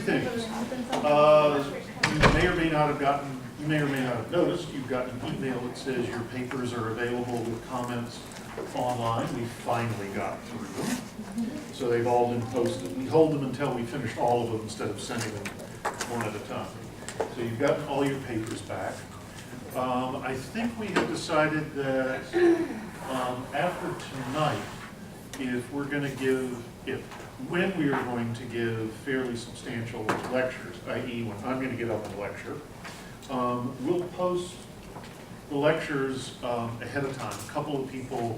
things. You may or may not have gotten, you may or may not have noticed, you've gotten an email that says your papers are available with comments online. We finally got through them. So they've all been posted. We hold them until we finish all of them instead of sending them one at a time. So you've gotten all your papers back. I think we have decided that after tonight, if we're going to give, when we are going to give fairly substantial lectures, i.e. when I'm going to get up and lecture, we'll post the lectures ahead of time. A couple of people,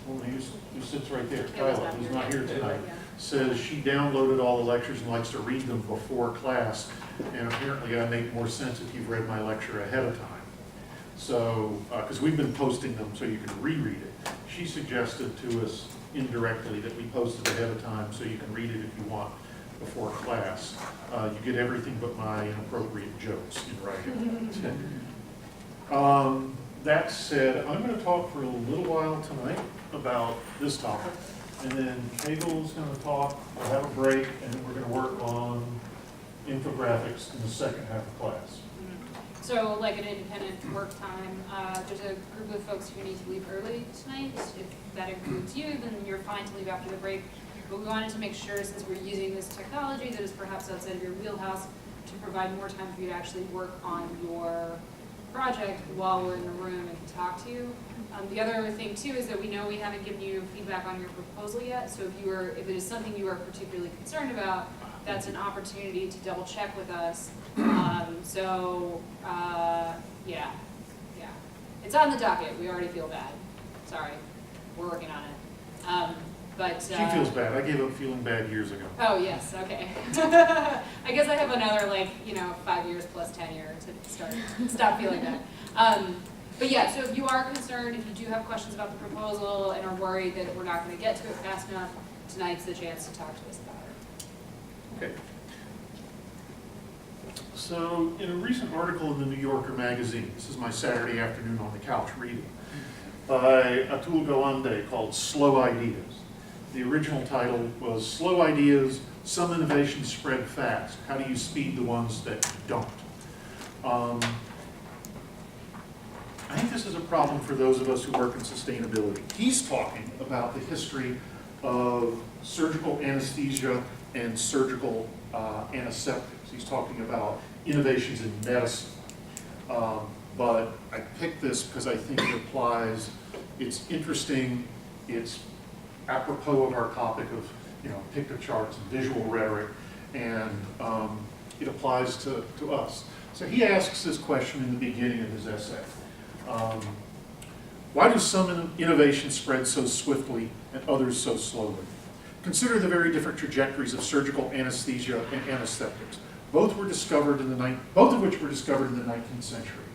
well, who sits right there, Kyla, who's not here tonight, says she downloaded all the lectures and likes to read them before class, and apparently I make more sense if you've read my lecture ahead of time. So, because we've been posting them so you can reread it. She suggested to us indirectly that we post it ahead of time so you can read it if you want before class. You get everything but my inappropriate jokes in writing. That said, I'm going to talk for a little while tonight about this topic, and then Hagel's going to talk, we'll have a break, and then we're going to work on infographics in the second half of class. So like an independent work time, there's a group of folks who need to leave early tonight. If that includes you, then you're fine to leave after the break. But we wanted to make sure, since we're using this technology that is perhaps outside of your wheelhouse, to provide more time for you to actually work on your project while we're in the room and can talk to you. The other thing too is that we know we haven't given you feedback on your proposal yet. So if it is something you are particularly concerned about, that's an opportunity to double check with us. Yeah, it's on the docket. We already feel bad. Sorry, we're working on it. She feels bad. I gave up feeling bad years ago. Oh yes, okay. I guess I have another 5 years plus tenure to stop feeling bad. But yeah, so if you are concerned, if you do have questions about the proposal and are worried that we're not going to get to it fast enough, tonight's the chance to talk to us about it. Okay. So, in a recent article in the New Yorker magazine, this is my Saturday afternoon on the couch reading, by Atul Gawande called Slow Ideas. The original title was Slow Ideas, Some Innovations Spread Fast. How do you speed the ones that don't? I think this is a problem for those of us who work in sustainability. He's talking about the history of surgical anesthesia and surgical antiseptics. He's talking about innovations in medicine. But I picked this because I think it applies, it's interesting, it's apropos of our topic of picture charts and visual rhetoric, and it applies to us. So he asks this question in the beginning of his essay. Why do some innovations spread so swiftly and others so slowly? Consider the very different trajectories of surgical anesthesia and antiseptics. Both of which were discovered in the 19th century.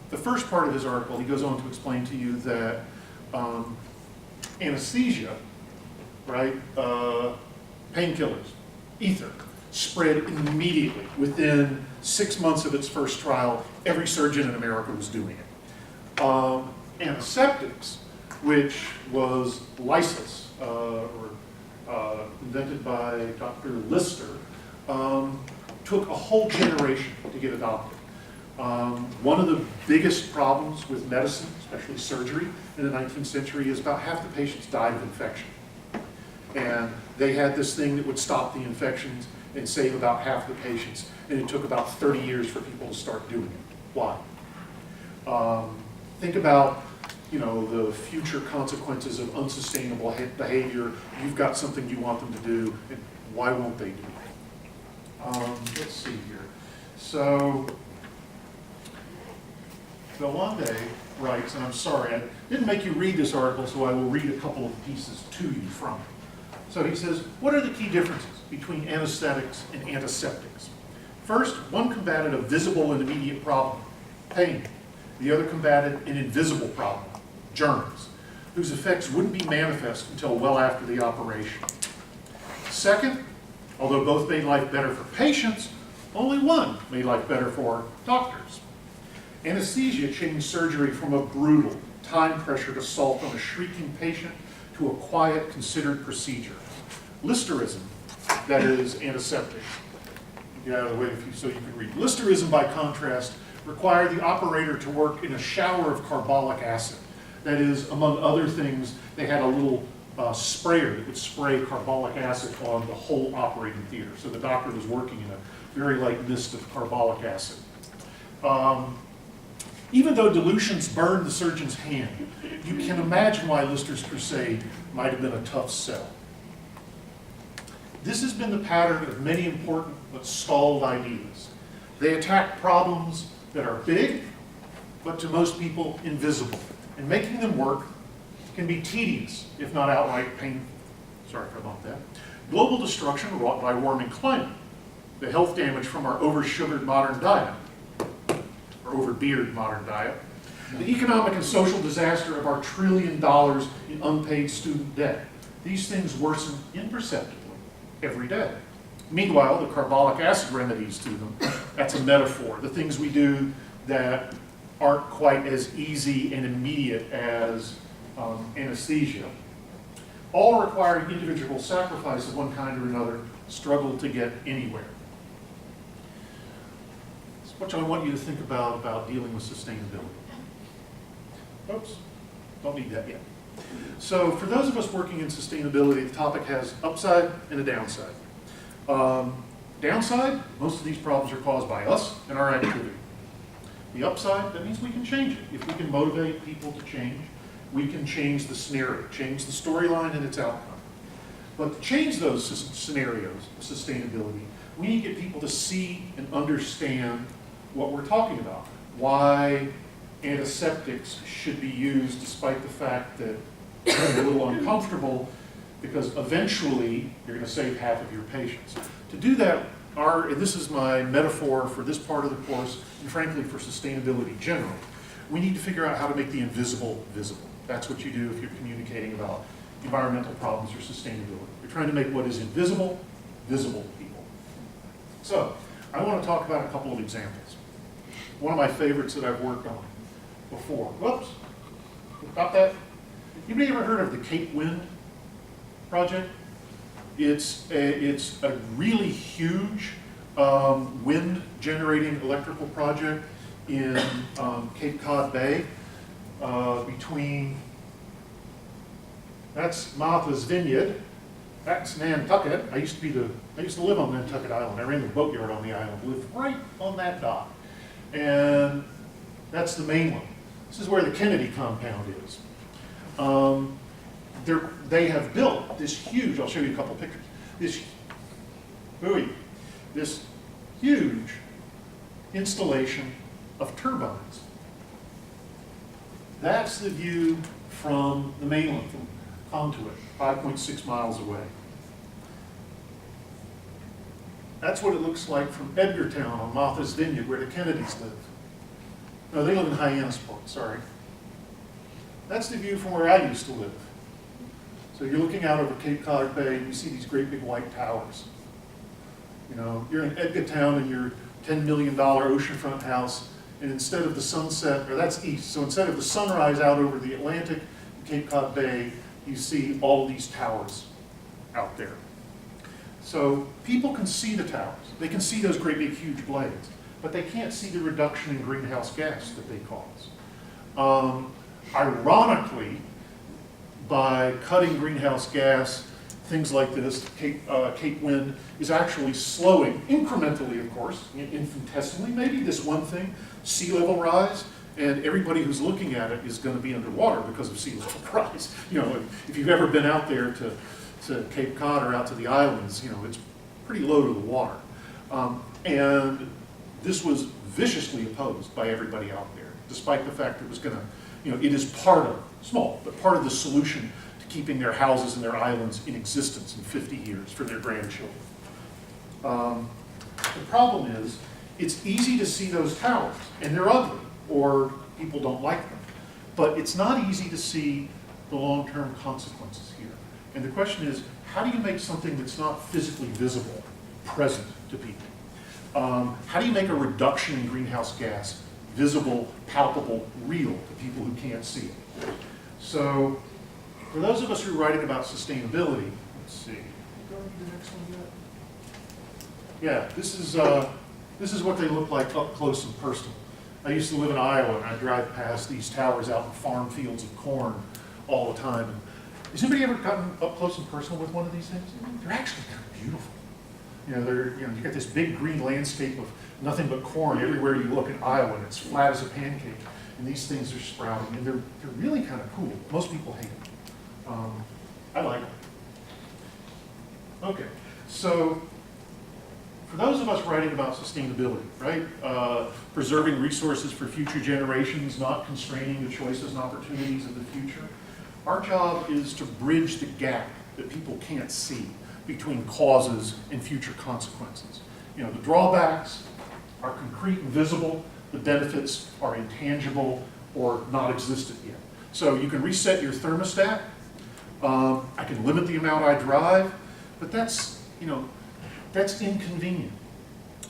The first part of his article, he goes on to explain to you that anesthesia, right, painkillers, ether, spread immediately. Within 6 months of its first trial, every surgeon in America was doing it. Antiseptics, which was lysis, invented by Dr. Lister, took a whole generation to get adopted. One of the biggest problems with medicine, especially surgery, in the 19th century is about half the patients died of infection. And they had this thing that would stop the infections and save about half the patients. And it took about 30 years for people to start doing it. Why? Think about the future consequences of unsustainable behavior. You've got something you want them to do, and why won't they do it? Let's see here. So, Gawande writes, and I'm sorry, I didn't make you read this article, so I will read a couple of pieces to you from it. So he says, what are the key differences between anesthetics and antiseptics? First, one combated a visible and immediate problem, pain. The other combated an invisible problem, germs, whose effects wouldn't be manifest until well after the operation. Second, although both made life better for patients, only one made life better for doctors. Anesthesia changed surgery from a brutal, time-pressured assault on a shrieking patient to a quiet, considered procedure. Listerism that is antiseptic. Get out of the way so you can read. Listerism, by contrast, require the operator to work in a shower of carbolic acid. That is, among other things, they had a little sprayer that would spray carbolic acid on the whole operating theater. So the doctor was working in a very light mist of carbolic acid. Even though dilutions burned the surgeon's hand, you can imagine why Lister's crusade might have been a tough sell. This has been the pattern of many important but stalled ideas. They attack problems that are big, but to most people invisible. And making them work can be tedious, if not outright painful. Sorry about that. Global destruction wrought by warming climate, the health damage from our over-sugared modern diet, or over-beered modern diet, the economic and social disaster of our $1 trillion in unpaid student debt. These things worsen imperceptibly every day. Meanwhile, the carbolic acid remedies to them, that's a metaphor. The things we do that aren't quite as easy and immediate as anesthesia, all requiring individual sacrifice of one kind or another, struggle to get anywhere. That's what I want you to think about dealing with sustainability. Oops, don't need that yet. So for those of us working in sustainability, the topic has upside and a downside. Downside, most of these problems are caused by us and our activity. The upside, that means we can change it. If we can motivate people to change, we can change the scenario, change the storyline and its outcome. But to change those scenarios of sustainability, we need to get people to see and understand what we're talking about. Why antiseptics should be used despite the fact that they're a little uncomfortable, because eventually you're going to save half of your patients. To do that, and this is my metaphor for this part of the course, and frankly for sustainability generally, we need to figure out how to make the invisible visible. That's what you do if you're communicating about environmental problems or sustainability. You're trying to make what is invisible, visible to people. So, I want to talk about a couple of examples. One of my favorites that I've worked on before. Whoops, got that? Anybody ever heard of the Cape Wind project? It's a really huge wind generating electrical project in Cape Cod Bay between, that's Martha's Vineyard, that's Nantucket. I used to live on Nantucket Island. I ran the boatyard on the island, lived right on that dock. And that's the main one. This is where the Kennedy compound is. They have built this huge, I'll show you a couple pictures, this huge installation of turbines. That's the view from the mainland, from Conduit, 5.6 miles away. That's what it looks like from Edgartown on Martha's Vineyard, where the Kennedys live. No, they live in Hyannisport, sorry. That's the view from where I used to live. So you're looking out over Cape Cod Bay, and you see these great big white towers. You know, you're in Edgartown in your $10 million oceanfront house, and instead of the sunset, or that's east, so instead of the sunrise out over the Atlantic, Cape Cod Bay, you see all these towers out there. So people can see the towers. They can see those great big huge blades, but they can't see the reduction in greenhouse gas that they cause. Ironically, by cutting greenhouse gas, things like this, Cape Wind is actually slowing, incrementally of course, infinitesimally, maybe this one thing, sea level rise, and everybody who's looking at it is going to be underwater because of sea level rise. You know, if you've ever been out there to Cape Cod or out to the islands, you know, it's pretty low to the water. And this was viciously opposed by everybody out there, despite the fact that it was going to, you know, it is part of, small, but part of the solution to keeping their houses and their islands in existence in 50 years for their grandchildren. The problem is, it's easy to see those towers, and they're ugly, or people don't like them. But it's not easy to see the long-term consequences here. And the question is, how do you make something that's not physically visible present to people? How do you make a reduction in greenhouse gas visible, palpable, real to people who can't see it? So, for those of us who are writing about sustainability, let's see, go to the next one yet? Yeah, this is what they look like up close and personal. I used to live in Iowa, and I'd drive past these towers out in farm fields of corn all the time. And has anybody ever gotten up close and personal with one of these things? They're actually kind of beautiful. You got this big green landscape of nothing but corn everywhere you look in Iowa, and it's flat as a pancake. And these things are sprouting, and they're really kind of cool. Most people hate them. I like them. Okay, so for those of us writing about sustainability, right? Preserving resources for future generations, not constraining the choices and opportunities of the future. Our job is to bridge the gap that people can't see between causes and future consequences. The drawbacks are concrete and visible, the benefits are intangible or not existent yet. So you can reset your thermostat, I can limit the amount I drive, but that's inconvenient.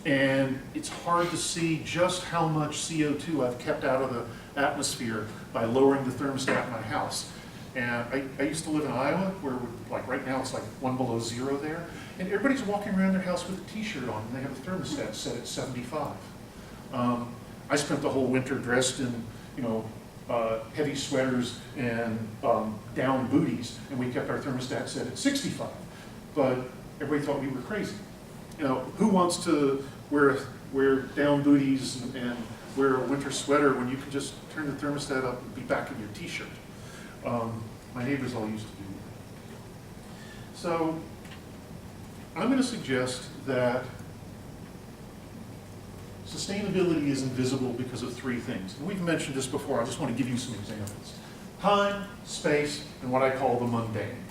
And it's hard to see just how much CO2 I've kept out of the atmosphere by lowering the thermostat in my house. And I used to live in Iowa, where like right now it's like 1 below 0 there, and everybody's walking around their house with a t-shirt on, and they have a thermostat set at 75. I spent the whole winter dressed in, heavy sweaters and down booties, and we kept our thermostat set at 65. But everybody thought we were crazy. Who wants to wear down booties and wear a winter sweater when you can just turn the thermostat up and be back in your t-shirt? My neighbors all used to do that. So I'm going to suggest that sustainability is invisible because of 3 things. And we've mentioned this before, I just want to give you some examples. Time, space, and what I call the mundane.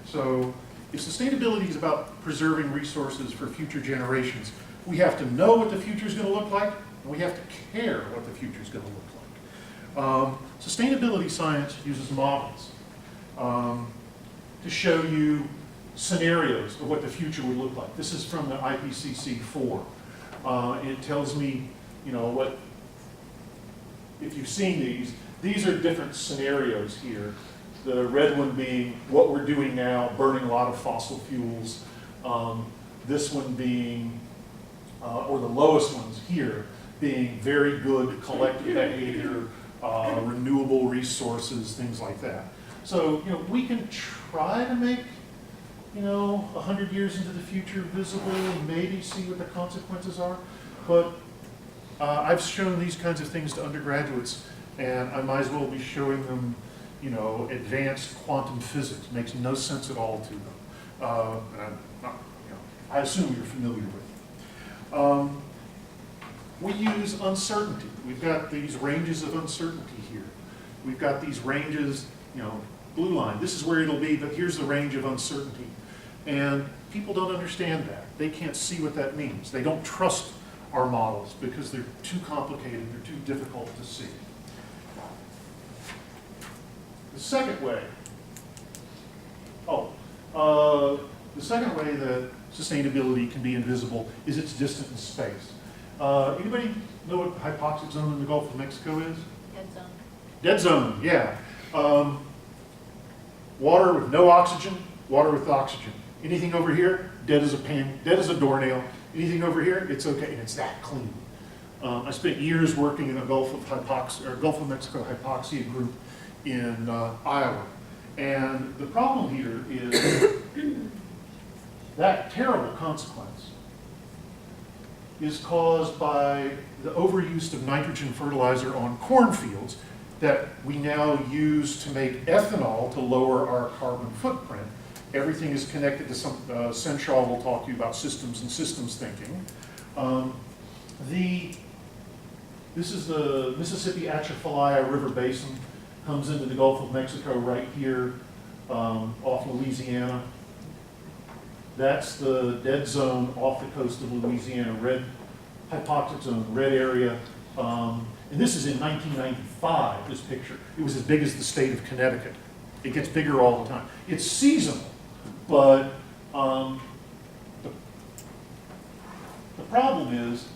So if sustainability is about preserving resources for future generations, we have to know what the future is going to look like, and we have to care what the future is going to look like. Sustainability science uses models to show you scenarios of what the future would look like. This is from the IPCC 4. It tells me, if you've seen these are different scenarios here. The red one being what we're doing now, burning a lot of fossil fuels. This one being, or the lowest ones here, being very good collective behavior, renewable resources, things like that. So, we can try to make, 100 years into the future visible and maybe see what the consequences are. But I've shown these kinds of things to undergraduates, and I might as well be showing them, advanced quantum physics. Makes no sense at all to them. And I'm not, I assume you're familiar with it. We use uncertainty. We've got these ranges of uncertainty here. We've got these ranges, blue line. This is where it'll be, but here's the range of uncertainty. And people don't understand that. They can't see what that means. They don't trust our models because they're too complicated, they're too difficult to see. The second way, the second way that sustainability can be invisible is it's distant in space. Anybody know what the hypoxic zone in the Gulf of Mexico is? Dead zone. Dead zone, yeah. Water with no oxygen, water with oxygen. Anything over here, dead as a doornail. Anything over here, it's okay, and it's that clean. I spent years working in a Gulf of Mexico hypoxia group in Iowa. And the problem here is that terrible consequence is caused by the overuse of nitrogen fertilizer on cornfields that we now use to make ethanol to lower our carbon footprint. Everything is connected to some, Senshaw will talk to you about systems and systems thinking. This is the Mississippi Atchafalaya River Basin, comes into the Gulf of Mexico right here off Louisiana. That's the dead zone off the coast of Louisiana, red hypoxic zone, red area. And this is in 1995, this picture. It was as big as the state of Connecticut. It gets bigger all the time. It's seasonal, but the problem is,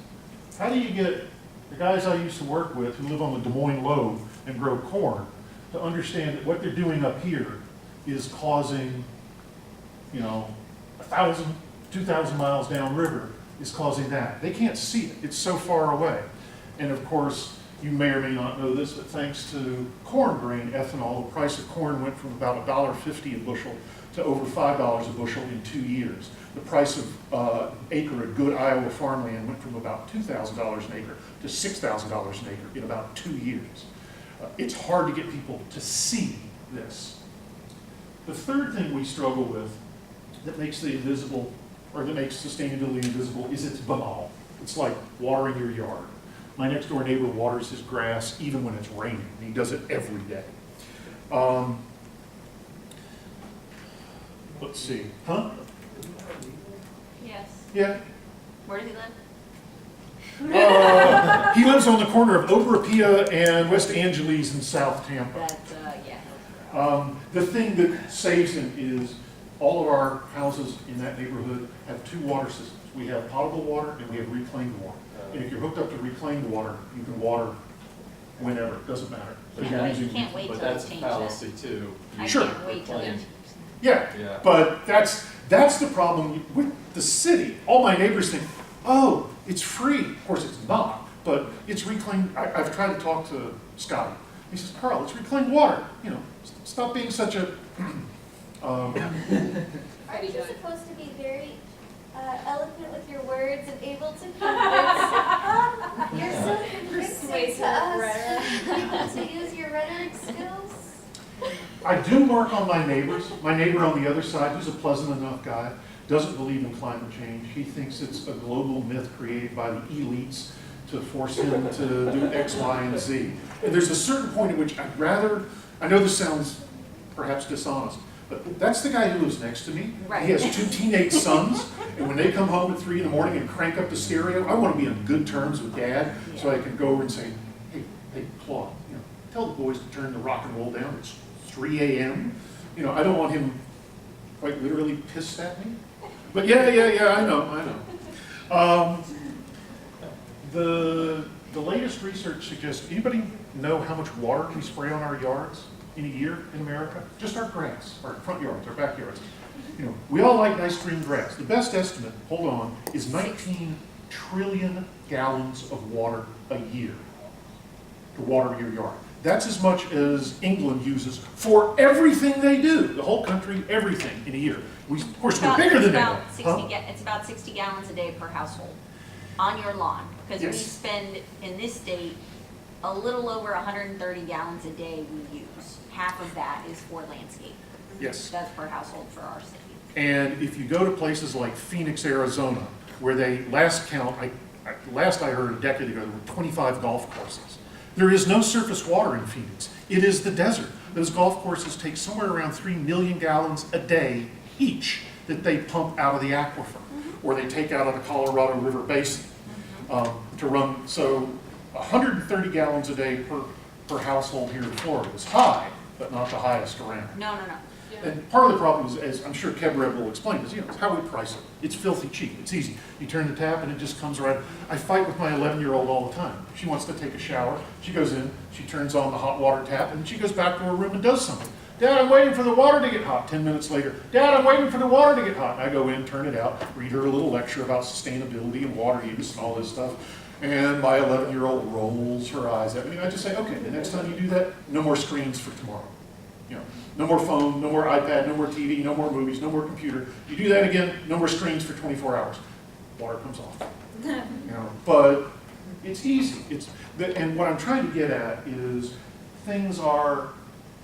how do you get the guys I used to work with who live on the Des Moines Lobe and grow corn to understand that what they're doing up here is causing, 1,000, 2,000 miles downriver, is causing that. They can't see it. It's so far away. And of course, you may or may not know this, but thanks to corn grain ethanol, the price of corn went from about $1.50 a bushel to over $5 a bushel in 2 years. The price of acre of good Iowa farmland went from about $2,000 an acre to $6,000 an acre in about 2 years. It's hard to get people to see this. The third thing we struggle with that makes the invisible, or that makes sustainability invisible, is it's banal. It's like watering your yard. My next door neighbor waters his grass even when it's raining. He does it every day. Let's see. Huh? Yes. Yeah. Where does he live? He lives on the corner of Obrapia and West Angeles in South Tampa. That's, yeah. The thing that saves him is all of our houses in that neighborhood have 2 water systems. We have potable water and we have reclaimed water. And if you're hooked up to reclaimed water, you can water whenever, it doesn't matter. So you're using- Can't wait But till that's they a change that. fallacy too. I Sure. can't wait till they Reclaim. change Yeah, Yeah. but that's the problem with the city. All my neighbors think, oh, it's free. Of course, it's not, but it's reclaimed. I've tried to talk to Scotty. He says, Carl, it's reclaimed water. You know, stop being such a. Aren't you supposed to be very eloquent with your words and able to convince? You're so convincing to us. To use your rhetoric skills. I do work on my neighbors. My neighbor on the other side, who's a pleasant enough guy, doesn't believe in climate change. He thinks it's a global myth created by the elites to force him to do X, Y, and Z. And there's a certain point at which I'd rather, I know this sounds perhaps dishonest, but that's the guy who lives next to me. Right. He has 2 teenage sons, and when they come home at 3 in the morning and crank up the stereo, I want to be on good terms with Dad, so I can go over and say, hey, Claude, you know, tell the boys to turn the rock and roll down. It's 3 a.m. You know, I don't want him quite literally pissed at me. But yeah, I know. The latest research suggests, anybody know how much water we spray on our yards in a year in America? Just our grass, our front yards, our backyards. You know, we all like nice green grass. The best estimate, hold on, is 19 trillion gallons of water a year to water your yard. That's as much as England uses for everything they do, the whole country, everything in a year. We, of course, we're bigger than that. It's about 60 gallons a day per household on your lawn. Because we Yes. spend, in this state, a little over 130 gallons a day we use. Half of that is for landscape. Yes. That's per household for our city. And if you go to places like Phoenix, Arizona, where they last count, last I heard a decade ago, there were 25 golf courses. There is no surface water in Phoenix. It is the desert. Those golf courses take somewhere around 3 million gallons a day each that they pump out of the aquifer, or they take out of the Colorado River Basin to run. So 130 gallons a day per household here in Florida is high, but not the highest around. No. And part of the problem is, as I'm sure Kebreb will explain, is it's how we price it. It's filthy cheap. It's easy. You turn the tap and it just comes right. I fight with my 11-year-old all the time. She wants to take a shower. She goes in, she turns on the hot water tap, and she goes back to her room and does something. Dad, I'm waiting for the water to get hot. 10 minutes later, Dad, I'm waiting for the water to get hot. And I go in, turn it out, read her a little lecture about sustainability and water use and all this stuff. And my 11-year-old rolls her eyes at me. And I just say, okay, the next time you do that, no more screens for tomorrow. You know, no more phone, no more iPad, no more TV, no more movies, no more computer. You do that again, no more screens for 24 hours. Water comes off. You know, but it's easy. And what I'm trying to get at is things are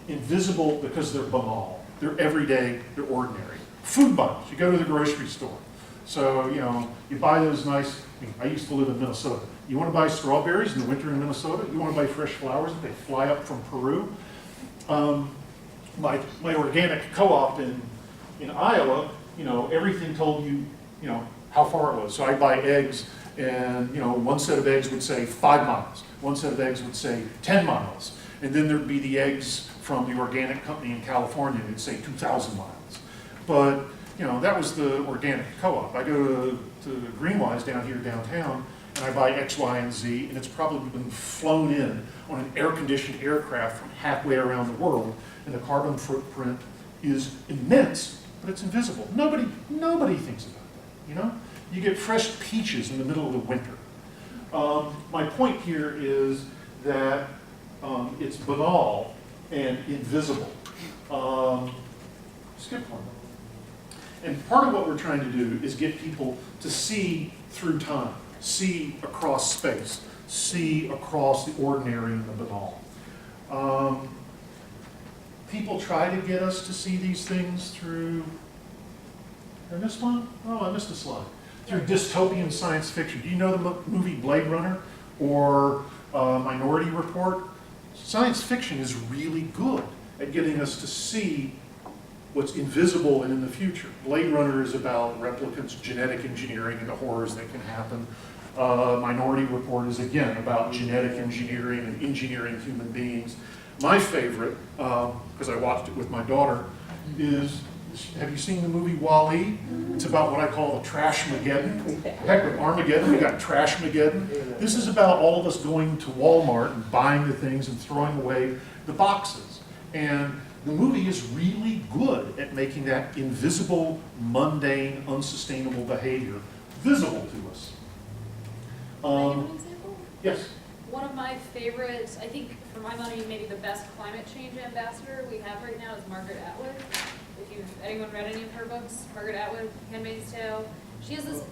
invisible because they're banal. They're everyday, they're ordinary. Food bundles, you go to the grocery store. So, you know, you buy those nice, I used to live in Minnesota. You want to buy strawberries in the winter in Minnesota? You want to buy fresh flowers that they fly up from Peru? My organic co-op in Iowa, you know, everything told you, you know, how far it was. So I'd buy eggs, and, you know, one set of eggs would say 5 miles. One set of eggs would say 10 miles. And then there'd be the eggs from the organic company in California, and it'd say 2,000 miles. But, you know, that was the organic co-op. I go to Greenwise down here downtown, and I buy X, Y, and Z, and it's probably been flown in on an air-conditioned aircraft from halfway around the world, and the carbon footprint is immense, but it's invisible. Nobody thinks about that, you know? You get fresh peaches in the middle of the winter. My point here is that it's banal and invisible. Skip one. And part of what we're trying to do is get people to see through time, see across space, see across the ordinary and the banal. People try to get us to see these things through, did I miss one? Oh, I missed a slide. Through dystopian science fiction. Do you know the movie Blade Runner or Minority Report? Science fiction is really good at getting us to see what's invisible and in the future. Blade Runner is about replicants, genetic engineering, and the horrors that can happen. Minority Report is, again, about genetic engineering and engineering human beings. My favorite, because I watched it with my daughter, is, have you seen the movie Wall-E? It's about what I call the Trash-mageddon. Heck, with Armageddon, we got Trash-mageddon. This is about all of us going to Walmart and buying the things and throwing away the boxes. And the movie is really good at making that invisible, mundane, unsustainable behavior visible to us. Can I give an example? Yes. One of my favorites, I think for my money, maybe the best climate change ambassador we have right now is Margaret Atwood. If anyone read any of her books, Margaret Atwood, Handmaid's Tale. She has this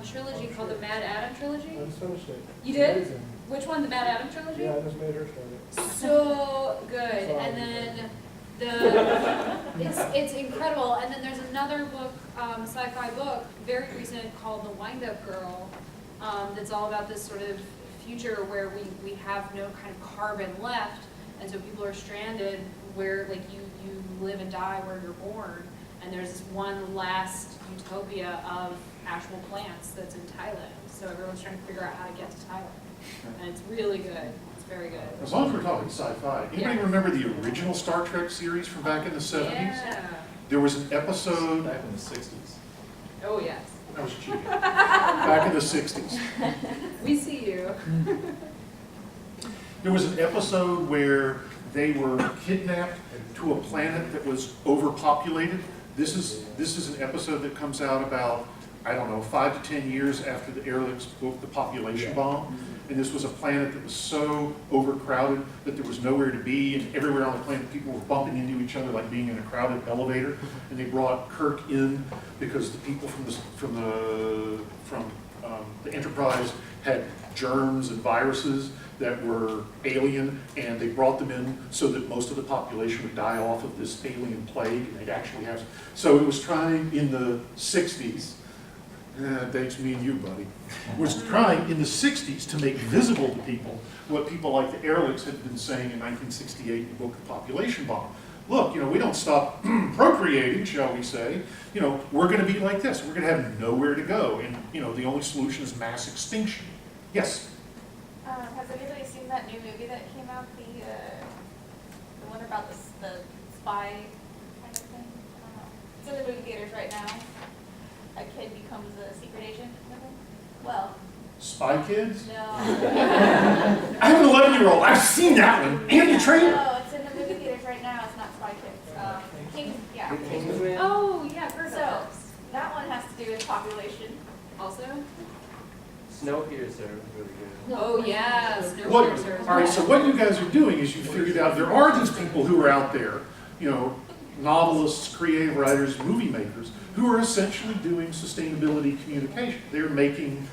trilogy called the Mad Adam trilogy. I just finished it. You did? Amazing. Which one, the Mad Adam trilogy? Yeah, I just made her start it. So good. And then it's incredible. And then there's another book, sci-fi book, very recent, called The Wind-Up Girl, that's all about this sort of future where we have no kind of carbon left, and so people are stranded where like you live and die where you're born, and there's this one last utopia of actual plants that's in Thailand. So everyone's trying to figure out how to get to Thailand, and it's really good. It's very good. As long as we're talking sci-fi, anybody Yeah. remember the original Star Trek series from back in the 70s? Yeah. There was an episode, Back in the 60s. Oh yes. I was cheating, back in the 60s. We see you. There was an episode where they were kidnapped to a planet that was overpopulated. This is an episode that comes out about, I don't know, 5 to 10 years after the airlifts broke the population bomb. And this was a planet that was so overcrowded that there was nowhere to be, and everywhere on the planet people were bumping into each other like being in a crowded elevator. And they brought Kirk in because the people from the Enterprise had germs and viruses that were alien, and they brought them in so that most of the population would die off of this alien plague, and they'd actually have. So it was trying in the 60s. Dates me and you, buddy. Was trying in the 60s to make visible to people what people like the Ehrlichs had been saying in 1968 in the book The Population Bomb. Look, we don't stop procreating, shall we say. We're going to be like this. We're going to have nowhere to go, and the only solution is mass extinction. Yes. Has anybody seen that new movie that came out? The one about the spy kind of thing? I don't know. It's in the movie theaters right now. A kid becomes a secret agent. Well, Spy Kids? no. I have an 11-year-old. I've seen that one. Andy Trainer. No, it's in the movie theaters right now. It's not Spy Kids. Yeah. Kingsman? Oh yeah, I've heard So about this. that one has to do with population. Also. Snowpiercer was really good. Oh yeah, What, Snowpiercer as all right, well. so what you guys are doing is you figured out there are these people who are out there, novelists, creative writers, movie makers, who are essentially doing sustainability communication. They're making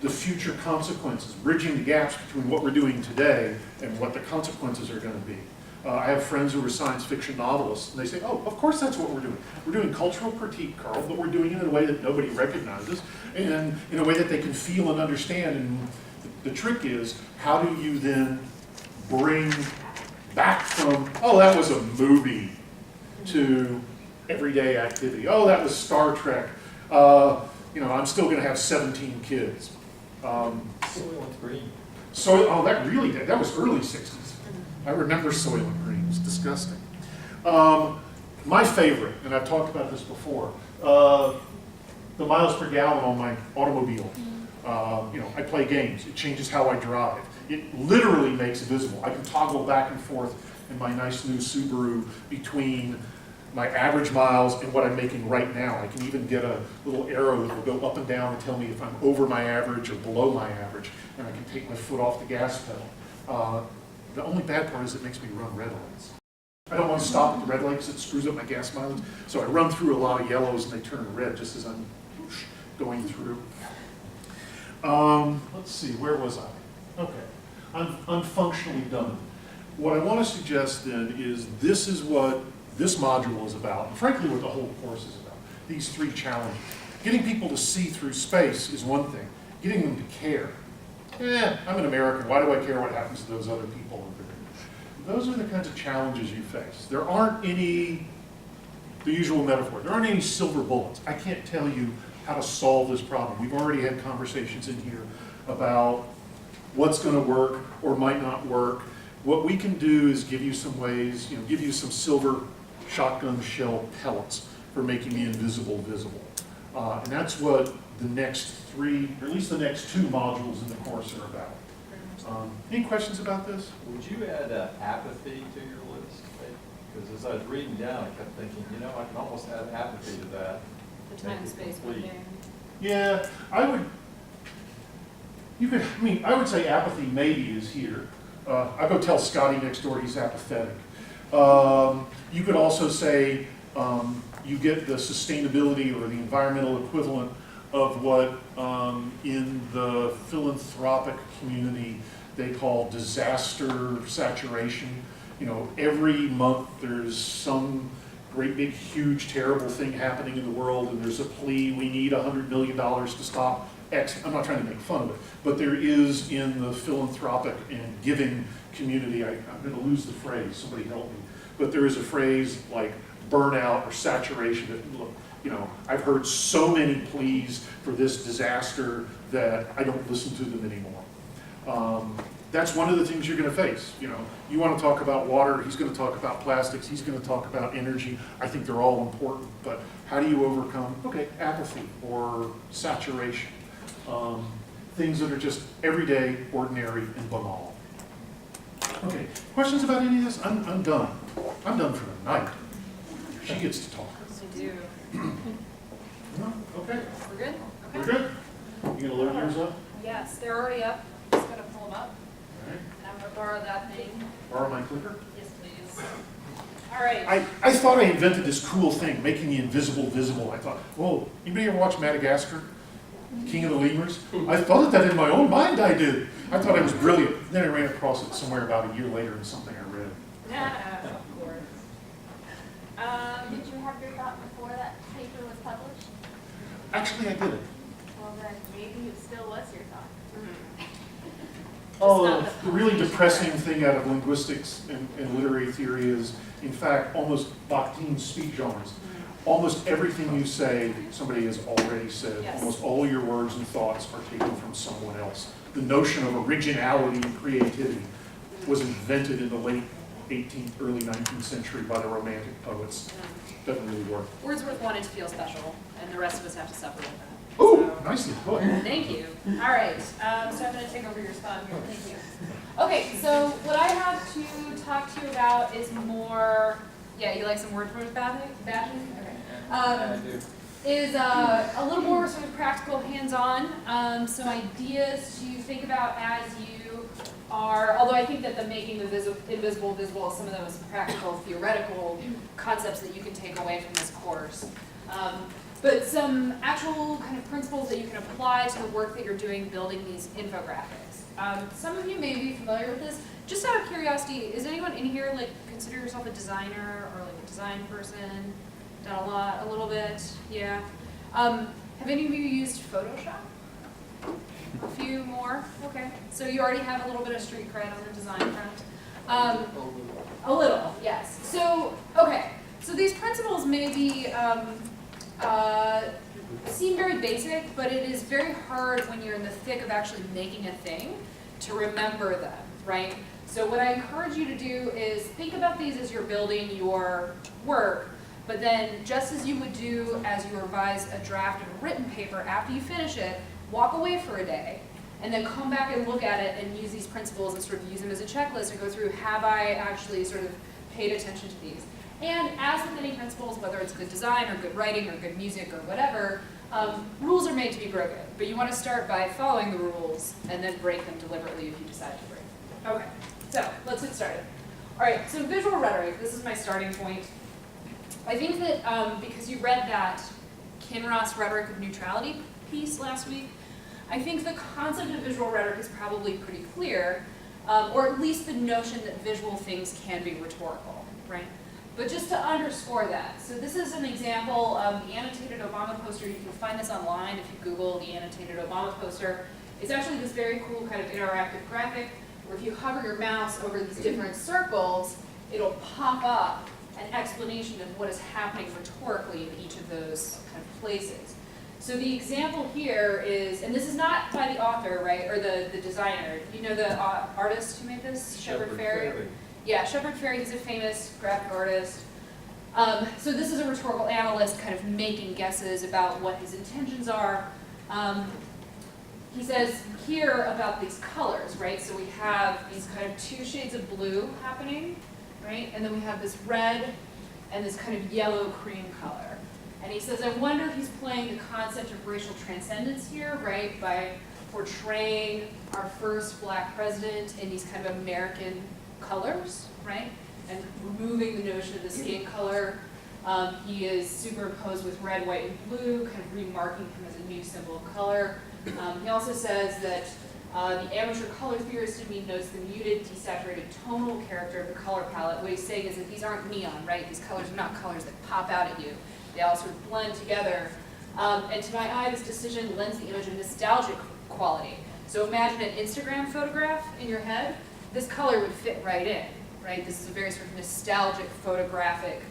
the future consequences, bridging the gaps between what we're doing today and what the consequences are going to be. I have friends who are science fiction novelists, and they say, oh, of course that's what we're doing. We're doing cultural critique, Carl, but we're doing it in a way that nobody recognizes, and in a way that they can feel and understand. And the trick is, how do you then bring back from, oh, that was a movie, to everyday activity. Oh, that was Star Trek. I'm still going to have 17 kids. Soylent Green. That was early 60s. I remember Soylent Green. It was disgusting. My favorite, and I've talked about this before, the miles per gallon on my automobile. I play games. It changes how I drive. It literally makes it visible. I can toggle back and forth in my nice new Subaru between my average miles and what I'm making right now. I can even get a little arrow that will go up and down and tell me if I'm over my average or below my average, and I can take my foot off the gas pedal. The only bad part is it makes me run red lights. I don't want to stop at the red light because it screws up my gas mileage, so I run through a lot of yellows and they turn red just as I'm whoosh, going through. Let's see, where was I? Okay, I'm functionally done. What I want to suggest then is this is what this module is about, and frankly what the whole course is about, these three challenges. Getting people to see through space is one thing. Getting them to care. I'm an American, why do I care what happens to those other people over there? Those are the kinds of challenges you face. There aren't any, the usual metaphor, there aren't any silver bullets. I can't tell you how to solve this problem. We've already had conversations in here about what's going to work or might not work. What we can do is give you some ways, give you some silver shotgun shell pellets for making the invisible visible. And that's what the next three, or at least the next two modules in the course are about. Any questions about this? Would you add apathy to your list? Because as I was reading down, I kept thinking, I can almost add apathy to that. The time and space one day. Yeah, I would say apathy maybe is here. I go tell Scotty next door he's apathetic. You could also say you get the sustainability or the environmental equivalent of what in the philanthropic community they call disaster saturation. Every month there's some great big huge terrible thing happening in the world and there's a plea, we need $100 million to stop X. I'm not trying to make fun of it, but there is in the philanthropic and giving community, I'm going to lose the phrase, somebody help me, but there is a phrase like burnout or saturation. Look, I've heard so many pleas for this disaster that I don't listen to them anymore. That's one of the things you're going to face. You want to talk about water, he's going to talk about plastics, he's going to talk about energy. I think they're all important, but how do you overcome, apathy or saturation? Things that are just everyday, ordinary, and banal. Okay, questions about any of this? I'm done. I'm done for the night. She gets to talk. I do. No? Okay, We're good? we're Okay. good. You gonna load yours up? Yes, they're already up. Just gotta pull them up. All right. And I'm gonna borrow that thing. Borrow my clicker? Yes, please. All right. I thought I invented this cool thing, making the invisible visible. I thought, whoa, anybody ever watch Madagascar? King of the Lemurs? I thought that in my own mind I did. I thought I was brilliant. Then I ran across it somewhere about a year later in something I read. Yeah, of course. Did you have your thought before that paper was published? Actually, I did it. Well, then maybe it still was your thought. Oh, the really depressing thing out of linguistics and literary theory is, in fact, almost Bakhtin's speech genres. Almost everything you say, somebody has already said. Yes. Almost all your words and thoughts are taken from someone else. The notion of originality and creativity was invented in the late 18th, early 19th century by the Romantic poets. Doesn't really work. Wordsworth wanted to feel special, and the rest of us have to suffer with that. Ooh, So- nicely put. Thank you. All right, so I'm going to take over your spot here. Thank you. Okay, so what I have to talk to you about is more, you like some Wordsworth bashing? Okay. I do. Is a little more sort of practical, hands-on, some ideas to think about as you are, although I think that the making the invisible visible is some of those practical, theoretical concepts that you can take away from this course. But some actual kind of principles that you can apply to the work that you're doing building these infographics. Some of you may be familiar with this. Just out of curiosity, is anyone in here consider yourself a designer or a design person? Done a little bit, yeah. Have any of you used Photoshop? A few more, okay. So you already have a little bit of street cred on the design front. A little, yes. So, okay. So these principles may be seem very basic, but it is very hard when you're in the thick of actually making a thing to remember them, right? So what I encourage you to do is think about these as you're building your work, but then just as you would do as you revise a draft of a written paper, after you finish it, walk away for a day, and then come back and look at it and use these principles and sort of use them as a checklist and go through, have I actually sort of paid attention to these? And as with any principles, whether it's good design or good writing or good music or whatever, rules are made to be broken. But you want to start by following the rules and then break them deliberately if you decide to break them. Okay, so let's get started. All right, so visual rhetoric, this is my starting point. I think that because you read that Kinross Rhetoric of Neutrality piece last week, I think the concept of visual rhetoric is probably pretty clear, or at least the notion that visual things can be rhetorical, right? But just to underscore that, so this is an example of the annotated Obama poster. You can find this online if you Google the annotated Obama poster. It's actually this very cool kind of interactive graphic where if you hover your mouse over these different circles, it'll pop up an explanation of what is happening rhetorically in each of those kind of places. So the example here is, and this is not by the author, right, or the designer. You know the artist who made this, Shepard Fairey? Yeah, Shepard Fairey is a famous graphic artist. So this is a rhetorical analyst kind of making guesses about what his intentions are. He says here about these colors, right? So we have these kind of two shades of blue happening, right? And then we have this red and this kind of yellow cream color. And he says, I wonder if he's playing the concept of racial transcendence here, right? By portraying our first black president in these kind of American colors, right? And removing the notion of the skin color. He is superimposed with red, white, and blue, kind of remarking him as a new symbol of color. He also says that the amateur color theorist in me notes the muted, desaturated tonal character of the color palette. What he's saying is that these aren't neon, right? These colors are not colors that pop out at you. They all sort of blend together. And to my eye, this decision lends the image a nostalgic quality. So imagine an Instagram photograph in your head. This color would fit right in, right? This is a very sort of nostalgic photographic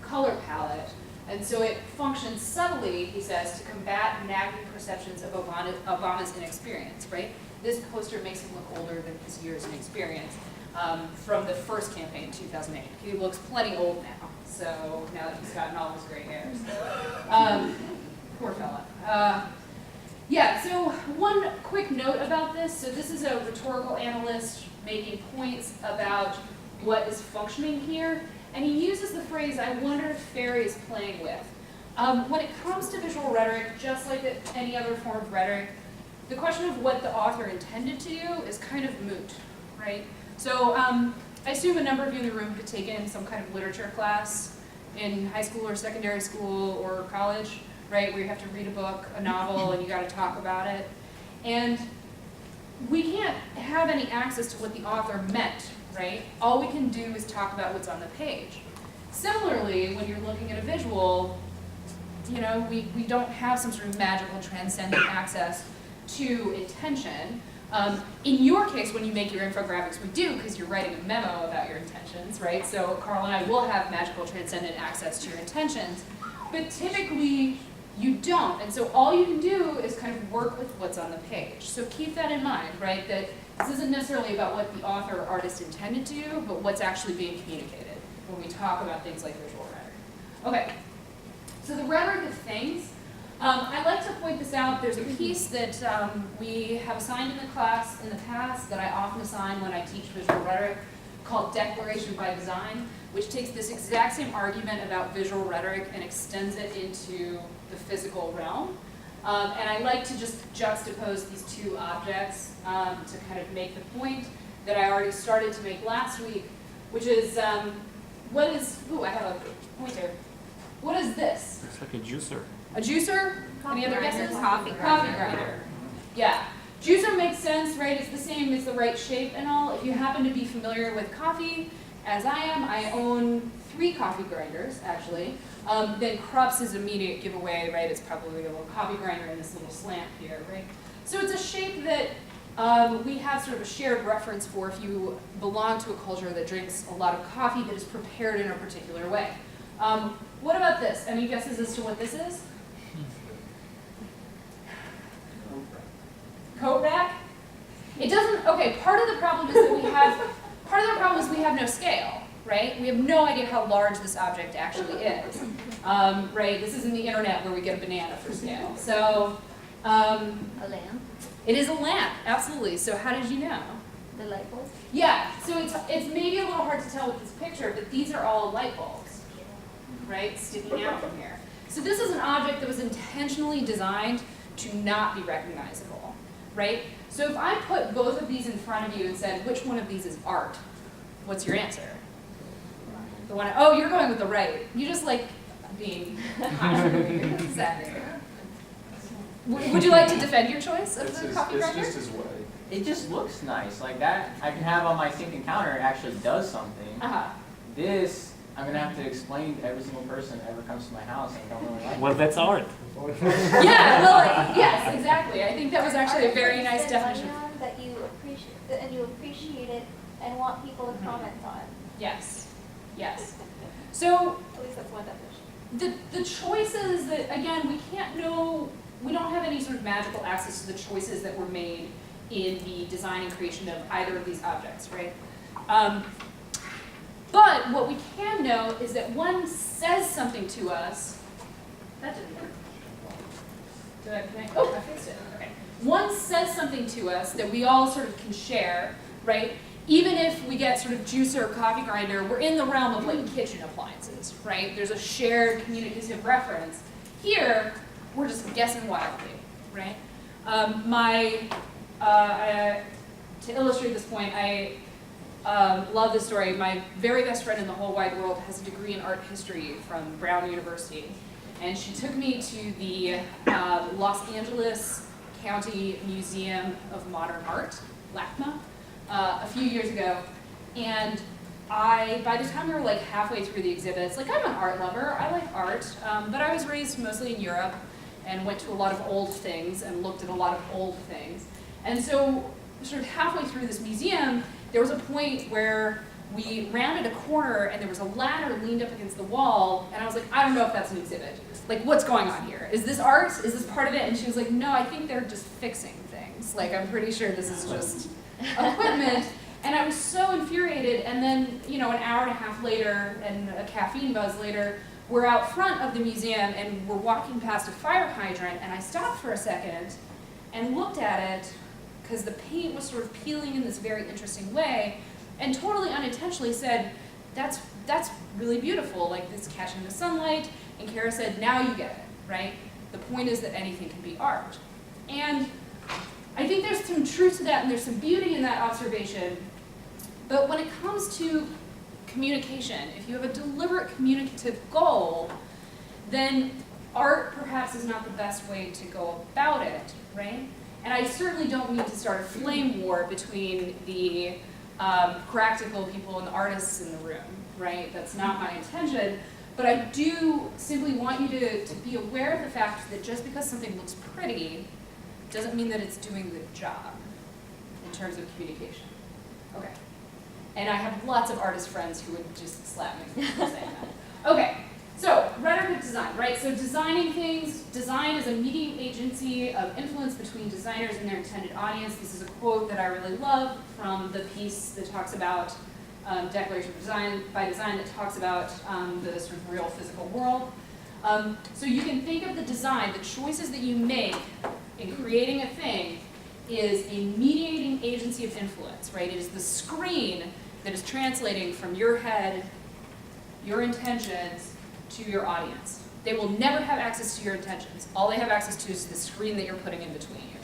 color palette. And so it functions subtly, he says, to combat nagging perceptions of Obama's inexperience, right? This poster makes him look older than his years in experience from the first campaign in 2008. He looks plenty old now, so now that he's gotten all his gray hairs. Poor fella. Yeah, so one quick note about this. So this is a rhetorical analyst making points about what is functioning here. And he uses the phrase, I wonder if Fairey is playing with. When it comes to visual rhetoric, just like any other form of rhetoric, the question of what the author intended to do is kind of moot, right? So I assume a number of you in the room have taken some kind of literature class in high school or secondary school or college, right? Where you have to read a book, a novel, and you got to talk about it. And we can't have any access to what the author meant, right? All we can do is talk about what's on the page. Similarly, when you're looking at a visual, you know, we don't have some sort of magical transcendent access to intention. In your case, when you make your infographics, we do, because you're writing a memo about your intentions, right? So Carl and I will have magical transcendent access to your intentions, but typically you don't. And so all you can do is kind of work with what's on the page. So keep that in mind, right? That this isn't necessarily about what the author or artist intended to do, but what's actually being communicated when we talk about things like visual rhetoric. Okay, so the rhetoric of things. I like to point this out. There's a piece that we have assigned in the class in the past that I often assign when I teach visual rhetoric called Declaration by Design, which takes this exact same argument about visual rhetoric and extends it into the physical realm. And I like to just juxtapose these two objects to kind of make the point that I already started to make last week, which is, what is, ooh, I have a pointer. What is this? Looks like a juicer. A juicer? Any other guesses? Coffee grinder. Yeah. Juicer makes sense, right? It's the same, it's the right shape and all. If you happen to be familiar with coffee, as I am, I own 3 coffee grinders, actually. Then Krups is immediate giveaway, right? It's probably a little coffee grinder in this little slant here, right? So it's a shape that we have sort of a shared reference for if you belong to a culture that drinks a lot of coffee that is prepared in a particular way. What about this? Any guesses as to what this is? Coat rack? It doesn't, okay, part of the problem is that we have no scale, right? We have no idea how large this object actually is, right? This isn't the internet where we get a banana for scale. So, A lamp, it is a lamp, absolutely. So how did you know? the light bulb. Yeah, so it's maybe a little hard to tell with this picture, but these are all light bulbs, right, sticking out from here. So this is an object that was intentionally designed to not be recognizable, right? So if I put both of these in front of you and said, which one of these is art? What's your answer? The one, oh, you're going with the right. You just like being sad. Would you like to defend your choice of the coffee grinder? It's just his way. It just looks nice. Like that, I can have on my sink and counter. It actually does something. Uh-huh. This, I'm gonna have to explain to every single person that ever comes to my house and don't really like. Well, that's art. Yeah, well, yes, exactly. I think that was actually a very nice definition. That you appreciate, and you appreciate it and want people to comment on. Yes, yes. So At least that's one definition. the choices that, again, we can't know, we don't have any sort of magical access to the choices that were made in the design and creation of either of these objects, right? But what we can know is that one says something to us. That didn't work. Oh, I fixed it. Okay. One says something to us that we all sort of can share, right? Even if we get sort of juicer or coffee grinder, we're in the realm of like kitchen appliances, right? There's a shared communicative reference. Here, we're just guessing wildly, right? To illustrate this point, I love this story. My very best friend in the whole wide world has a degree in art history from Brown University. And she took me to the Los Angeles County Museum of Modern Art, LACMA, a few years ago. And by the time we were like halfway through the exhibits, like I'm an art lover, I like art, but I was raised mostly in Europe and went to a lot of old things and looked at a lot of old things. And so sort of halfway through this museum, there was a point where we rounded a corner and there was a ladder leaned up against the wall, and I was like, I don't know if that's an exhibit. Like, what's going on here? Is this art? Is this part of it? And she was like, no, I think they're just fixing things. Like, I'm pretty sure this is just equipment. And I was so infuriated, and then, you know, an hour and a half later and a caffeine buzz later, we're out front of the museum and we're walking past a fire hydrant, and I stopped for a second and looked at it because the paint was sort of peeling in this very interesting way, and totally unintentionally said, that's really beautiful, like this catching the sunlight. And Kara said, now you get it, right? The point is that anything can be art. And I think there's some truth to that, and there's some beauty in that observation. But when it comes to communication, if you have a deliberate communicative goal, then art perhaps is not the best way to go about it, right? And I certainly don't mean to start a flame war between the practical people and the artists in the room, right? That's not my intention. But I do simply want you to be aware of the fact that just because something looks pretty doesn't mean that it's doing the job in terms of communication. Okay. And I have lots of artist friends who would just slap me for saying that. Okay, so rhetoric of design, right? So designing things, design is a mediating agency of influence between designers and their intended audience. This is a quote that I really love from the piece that talks about Declaration of Design by Design, that talks about the sort of real physical world. So you can think of the design, the choices that you make in creating a thing is a mediating agency of influence, right? It is the screen that is translating from your head, your intentions, to your audience. They will never have access to your intentions. All they have access to is the screen that you're putting in between you,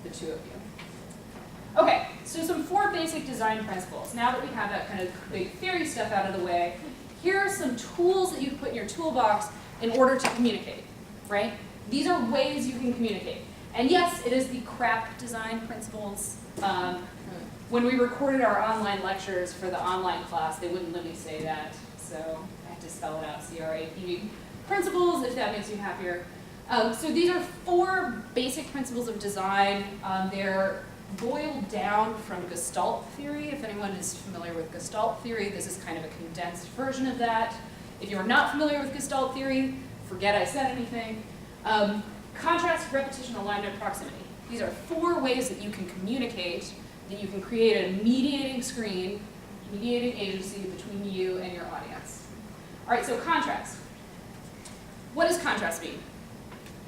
the two of you. Okay, so some 4 basic design principles. Now that we have that kind of big theory stuff out of the way, here are some tools that you can put in your toolbox in order to communicate, right? These are ways you can communicate. And yes, it is the crap design principles. When we recorded our online lectures for the online class, they wouldn't let me say that, so I had to spell it out, C-R-A-P. Principles, if that makes you happier. So these are 4 basic principles of design. They're boiled down from Gestalt theory. If anyone is familiar with Gestalt theory, this is kind of a condensed version of that. If you're not familiar with Gestalt theory, forget I said anything. Contrast, repetition, alignment, proximity. These are 4 ways that you can communicate, that you can create a mediating screen, mediating agency between you and your audience. All right, so contrast. What does contrast mean?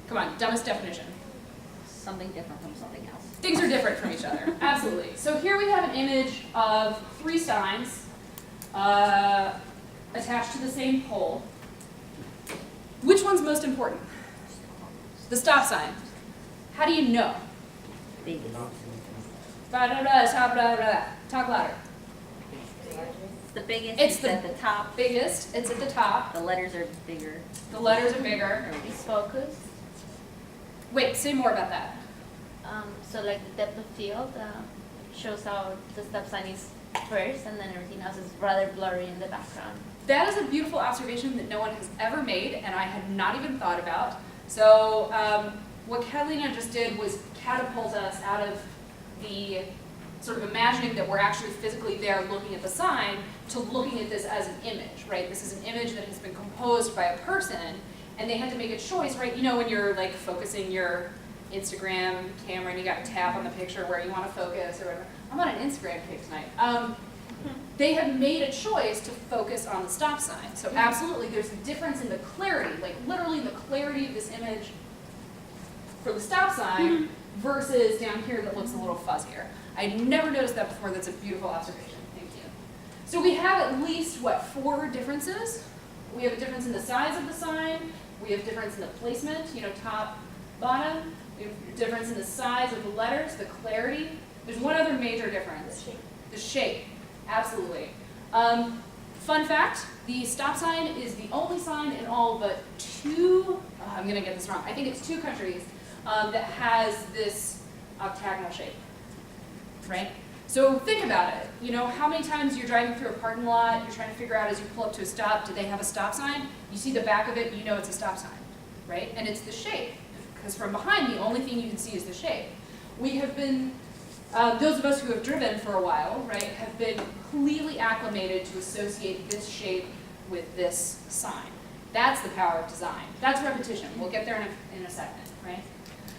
Come on, dumbest definition. Something different from something else. Things are different from each other, absolutely. So here we have an image of 3 signs attached to the same pole. Which one's most important? The stop sign. How do you know? Biggest. Blah, blah, blah, blah, blah, blah. Talk louder. The biggest It's is the at the top. biggest, it's at the top. The letters are bigger. The letters are bigger. It's focus. Wait, say more about that. So like the depth of field shows how the stop sign is first, and then everything else is rather blurry in the background. That is a beautiful observation that no one has ever made, and I had not even thought about. So what Catalina just did was catapult us out of the sort of imagining that we're actually physically there looking at the sign to looking at this as an image, right? This is an image that has been composed by a person, and they had to make a choice, right? You know when you're like focusing your Instagram camera and you got to tap on the picture where you want to focus or whatever. I'm on an Instagram kick tonight. They have made a choice to focus on the stop sign. So absolutely, there's a difference in the clarity, like literally the clarity of this image for the stop sign versus down here that looks a little fuzzier. I'd never noticed that before. That's a beautiful observation. Thank you. So we have at least, what, 4 differences? We have a difference in the size of the sign. We have difference in the placement, you know, top, bottom. We have a difference in the size of the letters, the clarity. There's one other major difference. The shape. Absolutely. Fun fact, the stop sign is the only sign in all but 2, I'm going to get this wrong, I think it's 2 countries that has this octagonal shape, right? So think about it. You know, how many times you're driving through a parking lot, you're trying to figure out as you pull up to a stop, do they have a stop sign? You see the back of it, you know it's a stop sign, right? And it's the shape, because from behind, the only thing you can see is the shape. We have been, those of us who have driven for a while, right, have been completely acclimated to associate this shape with this sign. That's the power of design. That's repetition. We'll get there in a second, right?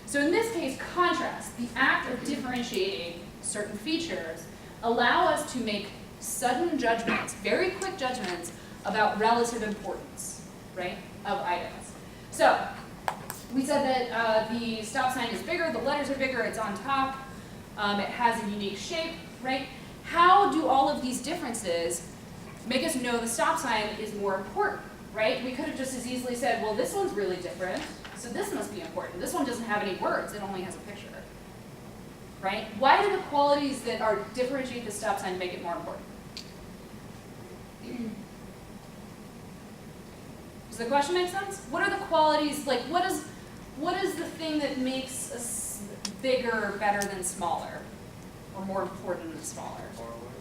So in this case, contrast, the act of differentiating certain features, allow us to make sudden judgments, very quick judgments about relative importance, right, of items. So we said that the stop sign is bigger, the letters are bigger, it's on top, it has a unique shape, right? How do all of these differences make us know the stop sign is more important, right? We could have just as easily said, well, this one's really different, so this must be important. This one doesn't have any words, it only has a picture, right? Why do the qualities that are differentiate the stop sign make it more important? Does the question make sense? What are the qualities, like what is the thing that makes us bigger better than smaller? Or more important than smaller? Far away.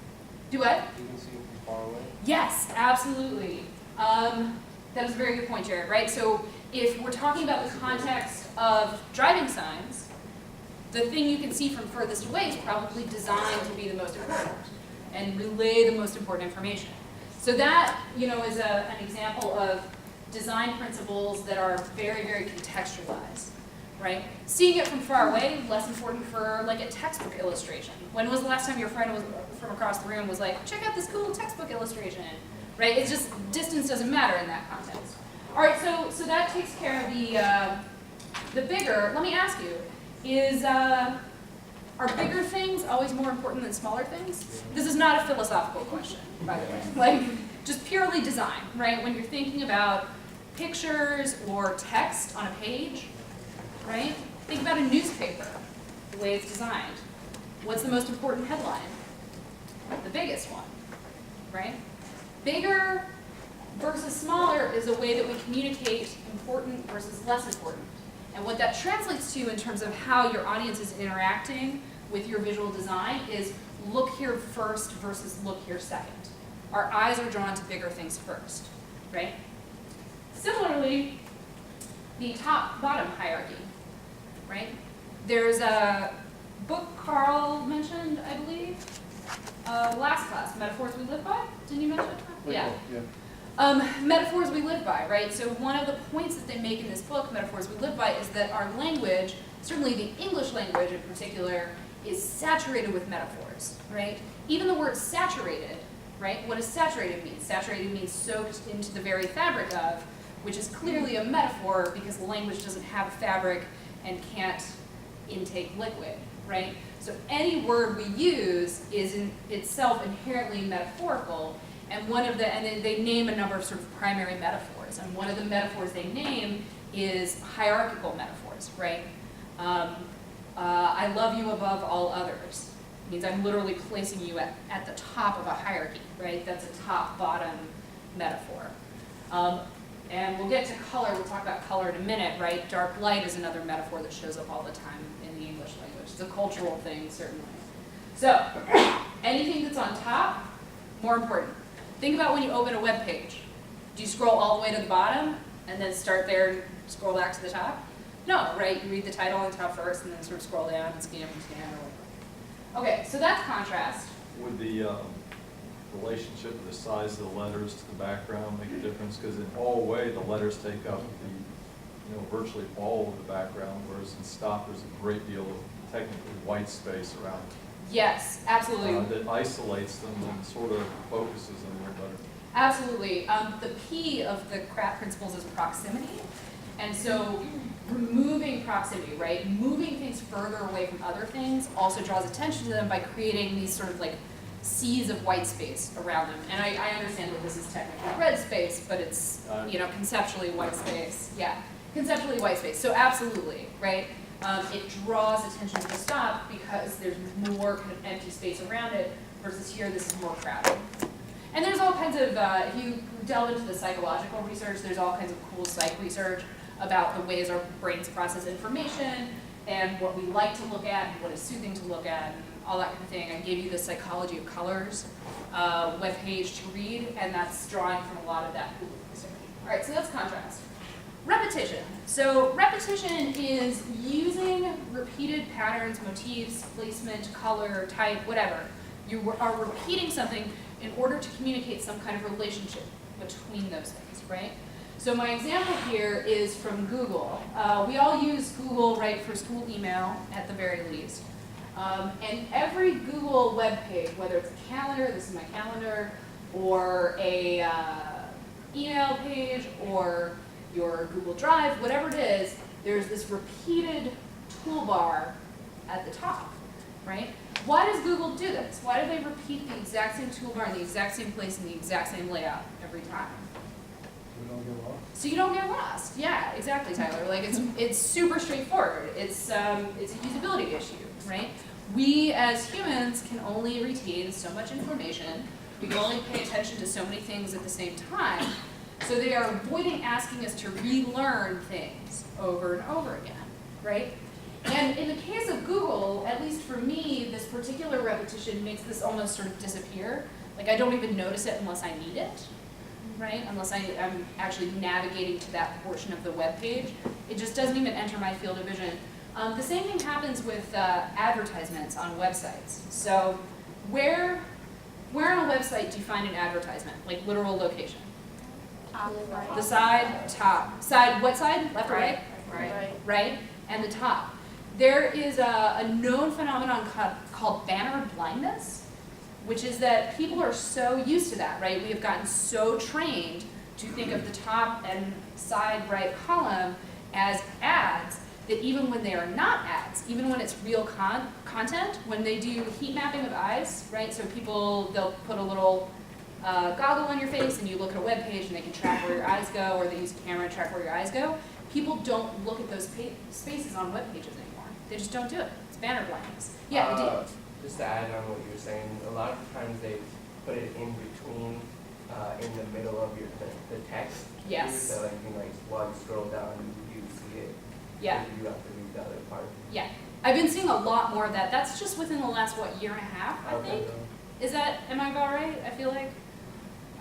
Do what? You can see it from far away. Yes, absolutely. That is a very good point, Jared, right? So if we're talking about the context of driving signs, the thing you can see from furthest away is probably designed to be the most important and relay the most important information. So that, you know, is an example of design principles that are very, very contextualized, right? Seeing it from far away, less important for like a textbook illustration. When was the last time your friend was from across the room was like, check out this cool textbook illustration, right? It's just, distance doesn't matter in that context. All right, so that takes care of the bigger. Let me ask you, are bigger things always more important than smaller things? This is not a philosophical question, by the way. Like, just purely design, right? When you're thinking about pictures or text on a page, right? Think about a newspaper, the way it's designed. What's the most important headline? The biggest one, right? Bigger versus smaller is a way that we communicate important versus less important. And what that translates to in terms of how your audience is interacting with your visual design is look here first versus look here second. Our eyes are drawn to bigger things first, right? Similarly, the top-bottom hierarchy, right? There's a book Carl mentioned, I believe, last class, Metaphors We Live By. Didn't you mention it? Yeah. Metaphors we live by, right? So one of the points that they make in this book, Metaphors We Live By, is that our language, certainly the English language in particular, is saturated with metaphors, right? Even the word saturated, right? What does saturated mean? Saturated means soaked into the very fabric of, which is clearly a metaphor because the language doesn't have a fabric and can't intake liquid, right? So any word we use is in itself inherently metaphorical. And and then they name a number of sort of primary metaphors. metaphors. And one of the metaphors they name is hierarchical metaphors, right? I love you above all others. It means I'm literally placing you at the top of a hierarchy, right? That's a top-bottom metaphor. And we'll get to color, we'll talk about color in a minute, right? Dark light is another metaphor that shows up all the time in the English language. It's a cultural thing, certainly. So, anything that's on top, more important. Think about when you open a web page. Do you scroll all the way to the bottom and then start there and scroll back to the top? No, right? You read the title on top first and then sort of scroll down and scan or whatever. Okay, so that's contrast. Would the relationship of the size of the letters to the background make a difference? Because in all way, the letters take up virtually all of the background, whereas in stop, there's a great deal of technically white space around it. Yes, absolutely. That isolates them and sort of focuses them a little better. Absolutely. The P of the craft principles is proximity. And so removing proximity, right? Moving things further away from other things also draws attention to them by creating these sort of like seas of white space around them. And I understand that this is technically red space, but it's, conceptually white space. Yeah, conceptually white space. So absolutely, right? It draws attention to the stop because there's more kind of empty space around it versus here this is more crowded. And there's all kinds of, if you delve into the psychological research, there's all kinds of cool psych research about the ways our brains process information and what we like to look at and what is soothing to look at and all that kind of thing. I gave you the Psychology of Colors webpage to read, and that's drawing from a lot of that cool research. All right, so that's contrast. Repetition. So repetition is using repeated patterns, motifs, placement, color, type, whatever. You are repeating something in order to communicate some kind of relationship between those things, right? So my example here is from Google. We all use Google, right, for school email at the very least. And every Google web page, whether it's a calendar, this is my calendar, or a email page, or your Google Drive, whatever it is, there's this repeated toolbar at the top, right? Why does Google do this? Why do they repeat the exact same toolbar in the exact same place in the exact same layout every time? So you don't get lost. Yeah, exactly, Tyler. Like it's super straightforward. It's a usability issue, right? We as humans can only retain so much information. We can only pay attention to so many things at the same time. So they are avoiding asking us to relearn things over and over again, right? And in the case of Google, at least for me, this particular repetition makes this almost sort of disappear. Like I don't even notice it unless I need it, right? Unless I'm actually navigating to that portion of the web page. It just doesn't even enter my field of vision. The same thing happens with advertisements on websites. So where on a website do you find an advertisement, like literal location? The side, top. Side, what side? Left or right? Right. And the top. There is a known phenomenon called banner blindness, which is that people are so used to that, right? We have gotten so trained to think of the top and side right column as ads that even when they are not ads, even when it's real content, when they do heat mapping of eyes, right? So they'll put a little goggle on your face and you look at a web page and they can track where your eyes go, or they use a camera to track where your eyes go. People don't look at those spaces on web pages anymore. They just don't do it. It's banner blindness. Yeah, just to add on what you were saying, a lot of times they put it in between, in the middle of the text. Yes. So like while you scroll down, you see it. Yeah. You have to read the other part. Yeah. I've been seeing a lot more of that. That's just within the last, year and a half, I think? Am I about right? I feel like?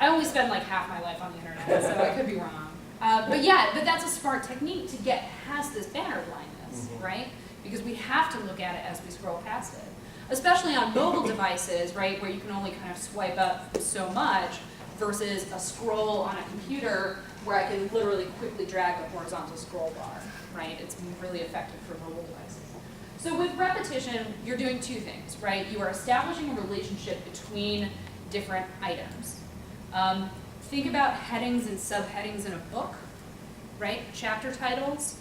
I only spend like half my life on the internet, so I could be wrong. But that's a smart technique to get past this banner blindness, right? Because we have to look at it as we scroll past it. Especially on mobile devices, right, where you can only kind of swipe up so much versus a scroll on a computer where I can literally quickly drag the horizontal scroll bar, right? It's really effective for mobile devices. So with repetition, you're doing two things, right? You are establishing a relationship between different items. Think about headings and subheadings in a book, right? Chapter titles.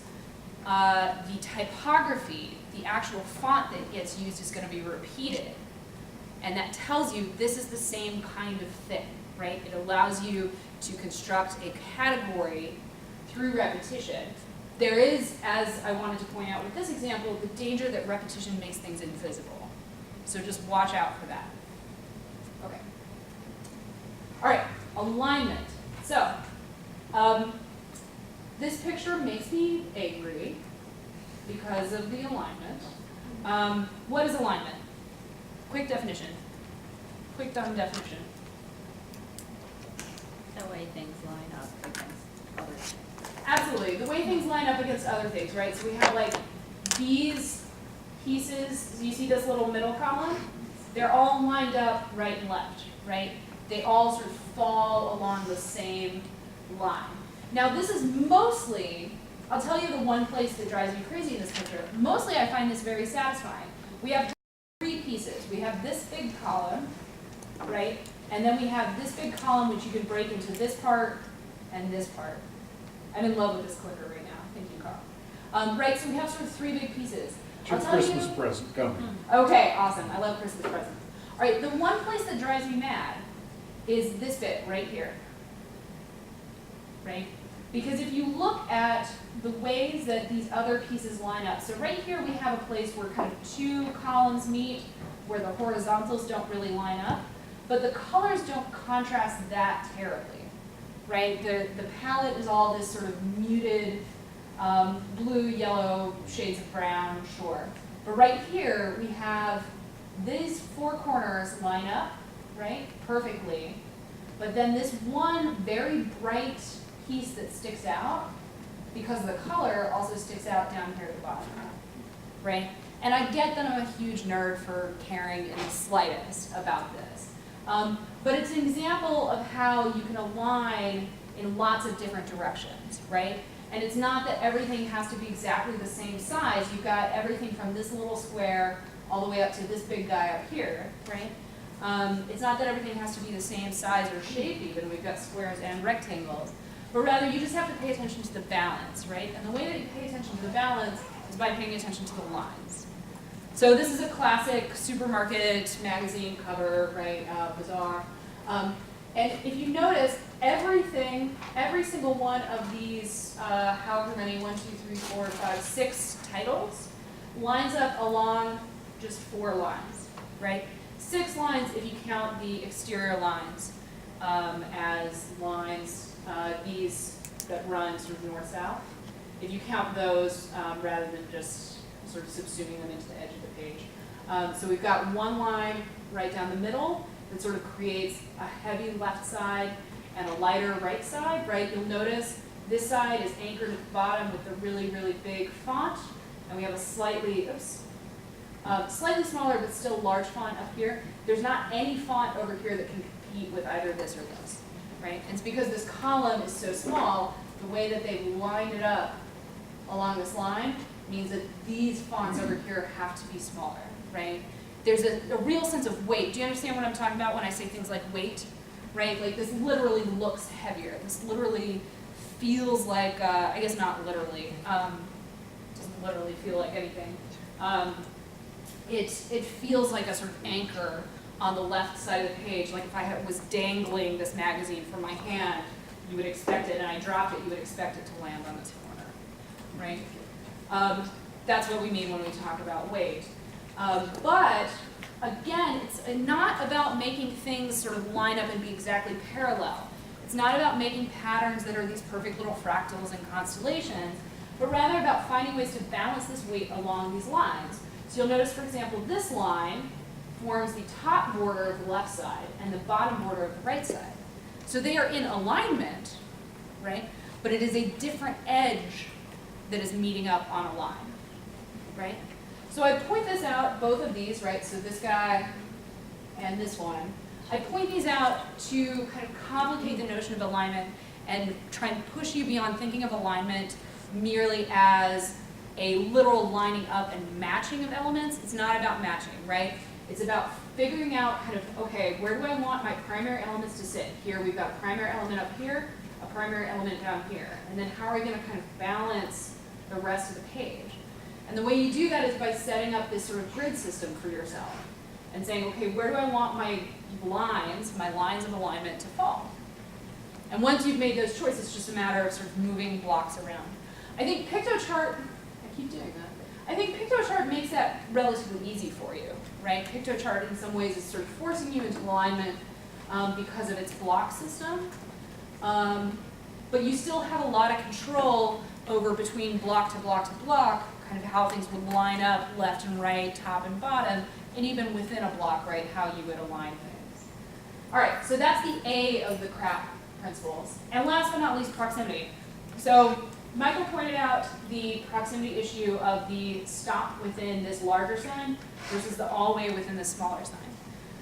The typography, the actual font that gets used is going to be repeated. And that tells you this is the same kind of thing, right? It allows you to construct a category through repetition. There is, as I wanted to point out with this example, the danger that repetition makes things invisible. So just watch out for that. Okay. All right, alignment. So, this picture makes me angry because of the alignment. What is alignment? Quick definition. Quick, dumb definition. The way things line up against other things. Absolutely, the way things line up against other things, right? So we have like these pieces, you see this little middle column? They're all lined up right and left, right? They all sort of fall along the same line. Now this is mostly, I'll tell you the one place that drives me crazy in this picture. Mostly I find this very satisfying. We have three pieces. We have this big column, right? And then we have this big column which you can break into this part and this part. I'm in love with this clicker right now. Thank you, Carl. Right, so we have sort of three big pieces. It's your Christmas present coming. Okay, awesome. I love Christmas presents. All right, the one place that drives me mad is this bit right here. Right? Because if you look at the ways that these other pieces line up, so right here we have a place where kind of two columns meet, where the horizontals don't really line up, but the colors don't contrast that terribly. Right? The palette is all this sort of muted blue, yellow, shades of brown, sure. But right here, we have these four corners line up, right, perfectly. But then this one very bright piece that sticks out, because the color also sticks out down here at the bottom, right? And I get that I'm a huge nerd for caring in the slightest about this. But it's an example of how you can align in lots of different directions, right? And it's not that everything has to be exactly the same size. You've got everything from this little square all the way up to this big guy up here, right? It's not that everything has to be the same size or shape even. We've got squares and rectangles. But rather, you just have to pay attention to the balance, right? And the way that you pay attention to the balance is by paying attention to the lines. So this is a classic supermarket magazine cover, right, bazaar. And if you notice, every single one of these, however many, 1, 2, 3, 4, 5, 6 titles, lines up along just 4 lines, right? 6 lines if you count the exterior lines as lines, these that run sort of north-south. If you count those rather than just sort of subsuming them into the edge of the page. So we've got one line right down the middle that sort of creates a heavy left side and a lighter right side, right? You'll notice this side is anchored at the bottom with a really, really big font, and we have a slightly smaller but still large font up here. There's not any font over here that can compete with either this or this, right? And it's because this column is so small, the way that they've lined it up along this line means that these fonts over here have to be smaller, right? There's a real sense of weight. Do you understand what I'm talking about when I say things like weight, right? Like this literally looks heavier. This literally feels like, I guess not literally, doesn't literally feel like anything. It feels like a sort of anchor on the left side of the page. Like if I was dangling this magazine from my hand, you would expect it, and I dropped it, you would expect it to land on this corner, right? That's what we mean when we talk about weight. But again, it's not about making things sort of line up and be exactly parallel. It's not about making patterns that are these perfect little fractals and constellations, but rather about finding ways to balance this weight along these lines. So you'll notice, for example, this line forms the top border of the left side and the bottom border of the right side. So they are in alignment, right? But it is a different edge that is meeting up on a line, right? So I point this out, both of these, right? So this guy and this one. I point these out to kind of complicate the notion of alignment and try and push you beyond thinking of alignment merely as a literal lining up and matching of elements. It's not about matching, right? It's about figuring out kind of, okay, where do I want my primary elements to sit? Here we've got a primary element up here, a primary element down here. And then how are we going to kind of balance the rest of the page? And the way you do that is by setting up this sort of grid system for yourself and saying, okay, where do I want my lines of alignment to fall? And once you've made those choices, it's just a matter of sort of moving blocks around. I think PictoChart, I keep doing that. I think PictoChart makes that relatively easy for you, right? PictoChart in some ways is sort of forcing you into alignment because of its block system. But you still have a lot of control over between block to block to block, kind of how things would line up left and right, top and bottom, and even within a block, right, how you would align things. All right, so that's the A of the CRAP principles. And last but not least, proximity. So Michael pointed out the proximity issue of the stop within this larger sign versus the all way within the smaller sign,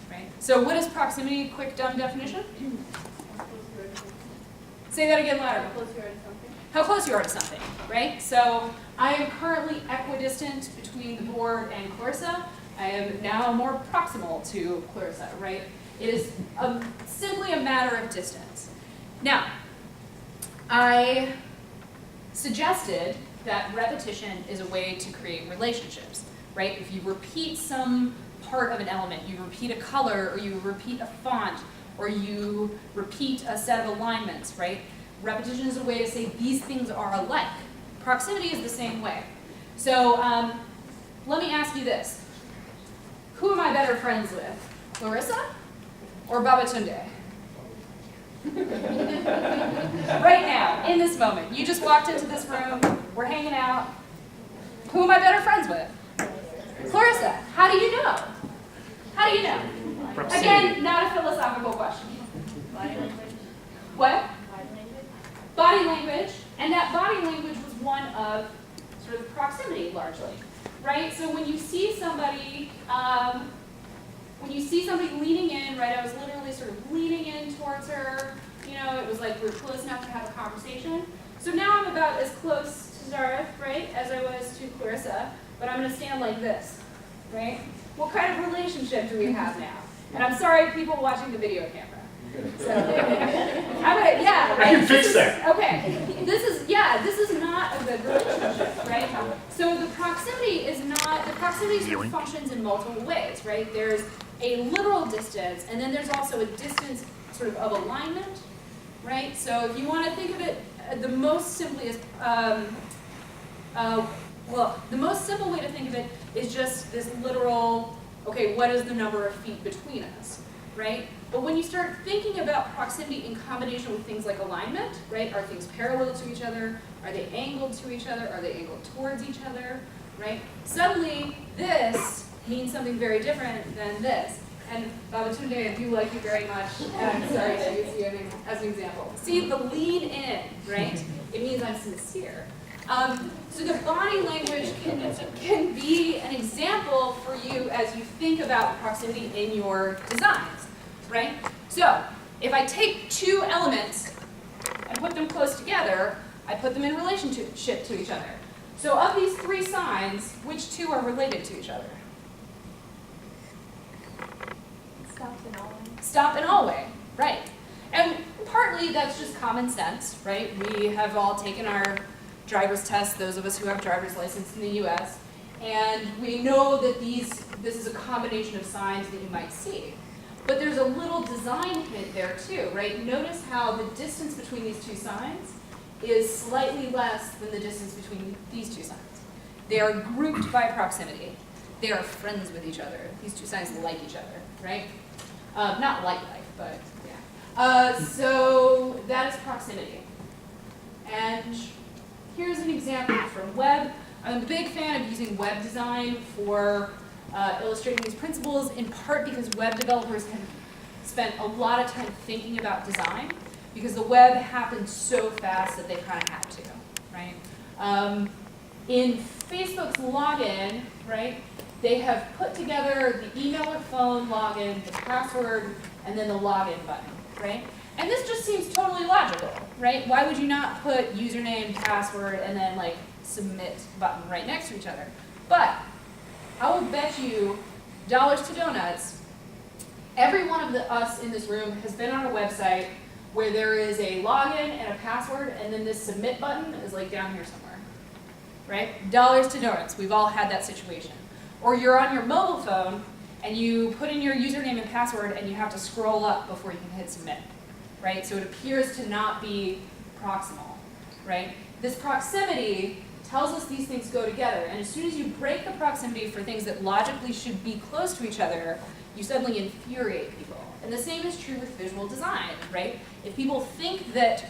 right? So what is proximity? Quick, dumb definition? Say that again louder. How close you are to something, right? So I am currently equidistant between the board and Clarissa. I am now more proximal to Clarissa, right? It is simply a matter of distance. Now, I suggested that repetition is a way to create relationships, right? If you repeat some part of an element, you repeat a color, or you repeat a font, or you repeat a set of alignments, right? Repetition is a way to say these things are alike. Proximity is the same way. So let me ask you this. Who am I better friends with? Clarissa or Babatunde? Right now, in this moment. You just walked into this room. We're hanging out. Who am I better friends with? Clarissa. How do you know? How do you know? Proximity. Again, not a philosophical question. Body language. What? Body language. Body language. And that body language was one of sort of proximity, largely. Right? So when you see somebody, leaning in, right, I was literally sort of leaning in towards her, you know, it was like we were close enough to have a conversation. So now I'm about as close to Zareth, right, as I was to Clarissa, but I'm going to stand like this, right? What kind of relationship do we have now? And I'm sorry, people watching the video camera. So, yeah, right? I can fix that. Okay, this is not a good relationship, right? So the proximity sort of functions in multiple ways, right? There's a literal distance, and then there's also a distance sort of alignment, right? So if you want to think of it, the most simple way to think of it is just this literal, okay, what is the number of feet between us, right? But when you start thinking about proximity in combination with things like alignment, right? Are things parallel to each other? Are they angled to each other? Are they angled towards each other, right? Suddenly, this means something very different than this. And Babatunde, I do like you very much, and I'm sorry to use you as an example. See, the lean in, right? It means I'm sincere. So the body language can be an example for you as you think about proximity in your designs, right? So if I take two elements and put them close together, I put them in relationship to each other. So of these three signs, which two are related to each other? Stop and all. Stop and always, right. And partly that's just common sense, right? We have all taken our driver's test, those of us who have driver's license in the US, and we know that this is a combination of signs that you might see. But there's a little design hint there too, right? Notice how the distance between these two signs is slightly less than the distance between these two signs. They are grouped by proximity. They are friends with each other. These two signs like each other, right? Not like, but yeah. So that is proximity. And here's an example from web. I'm a big fan of using web design for illustrating these principles, in part because web developers can spend a lot of time thinking about design, because the web happens so fast that they kind of have to, right? In Facebook's login, right, they have put together the email or phone login, the password, and then the login button, right? And this just seems totally logical, right? Why would you not put username, password, and then like submit button right next to each other? But I will bet you dollars to donuts, every one of us in this room has been on a website where there is a login and a password, and then this submit button is like down here somewhere, right? Dollars to donuts, we've all had that situation. Or you're on your mobile phone and you put in your username and password and you have to scroll up before you can hit submit, right? So it appears to not be proximal, right? This proximity tells us these things go together, and as soon as you break the proximity for things that logically should be close to each other, you suddenly infuriate people. And the same is true with visual design, right? If people think that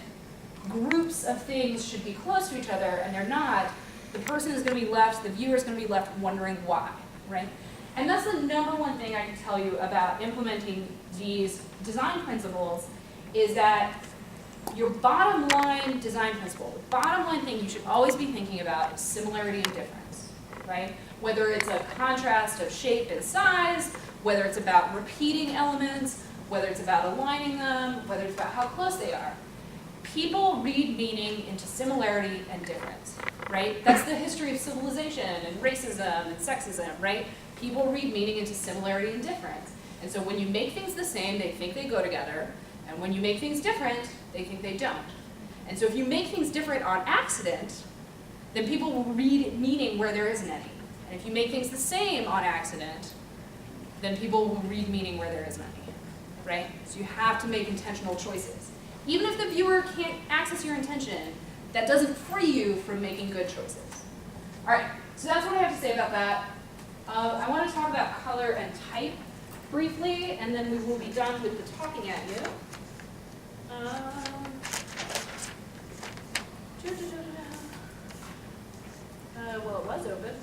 groups of things should be close to each other and they're not, the person is going to be left, the viewer is going to be left wondering why, right? And that's the number one thing I can tell you about implementing these design principles is that your bottom line design principle, the bottom line thing you should always be thinking about is similarity and difference, right? Whether it's a contrast of shape and size, whether it's about repeating elements, whether it's about aligning them, whether it's about how close they are. People read meaning into similarity and difference, right? That's the history of civilization and racism and sexism, right? People read meaning into similarity and difference. And so when you make things the same, they think they go together. And when you make things different, they think they don't. And so if you make things different on accident, then people will read meaning where there isn't any. And if you make things the same on accident, then people will read meaning where there isn't any, right? So you have to make intentional choices. Even if the viewer can't access your intention, that doesn't free you from making good choices. All right, so that's what I have to say about that. I want to talk about color and type briefly, and then we will be done with the talking at you. Well, it was open.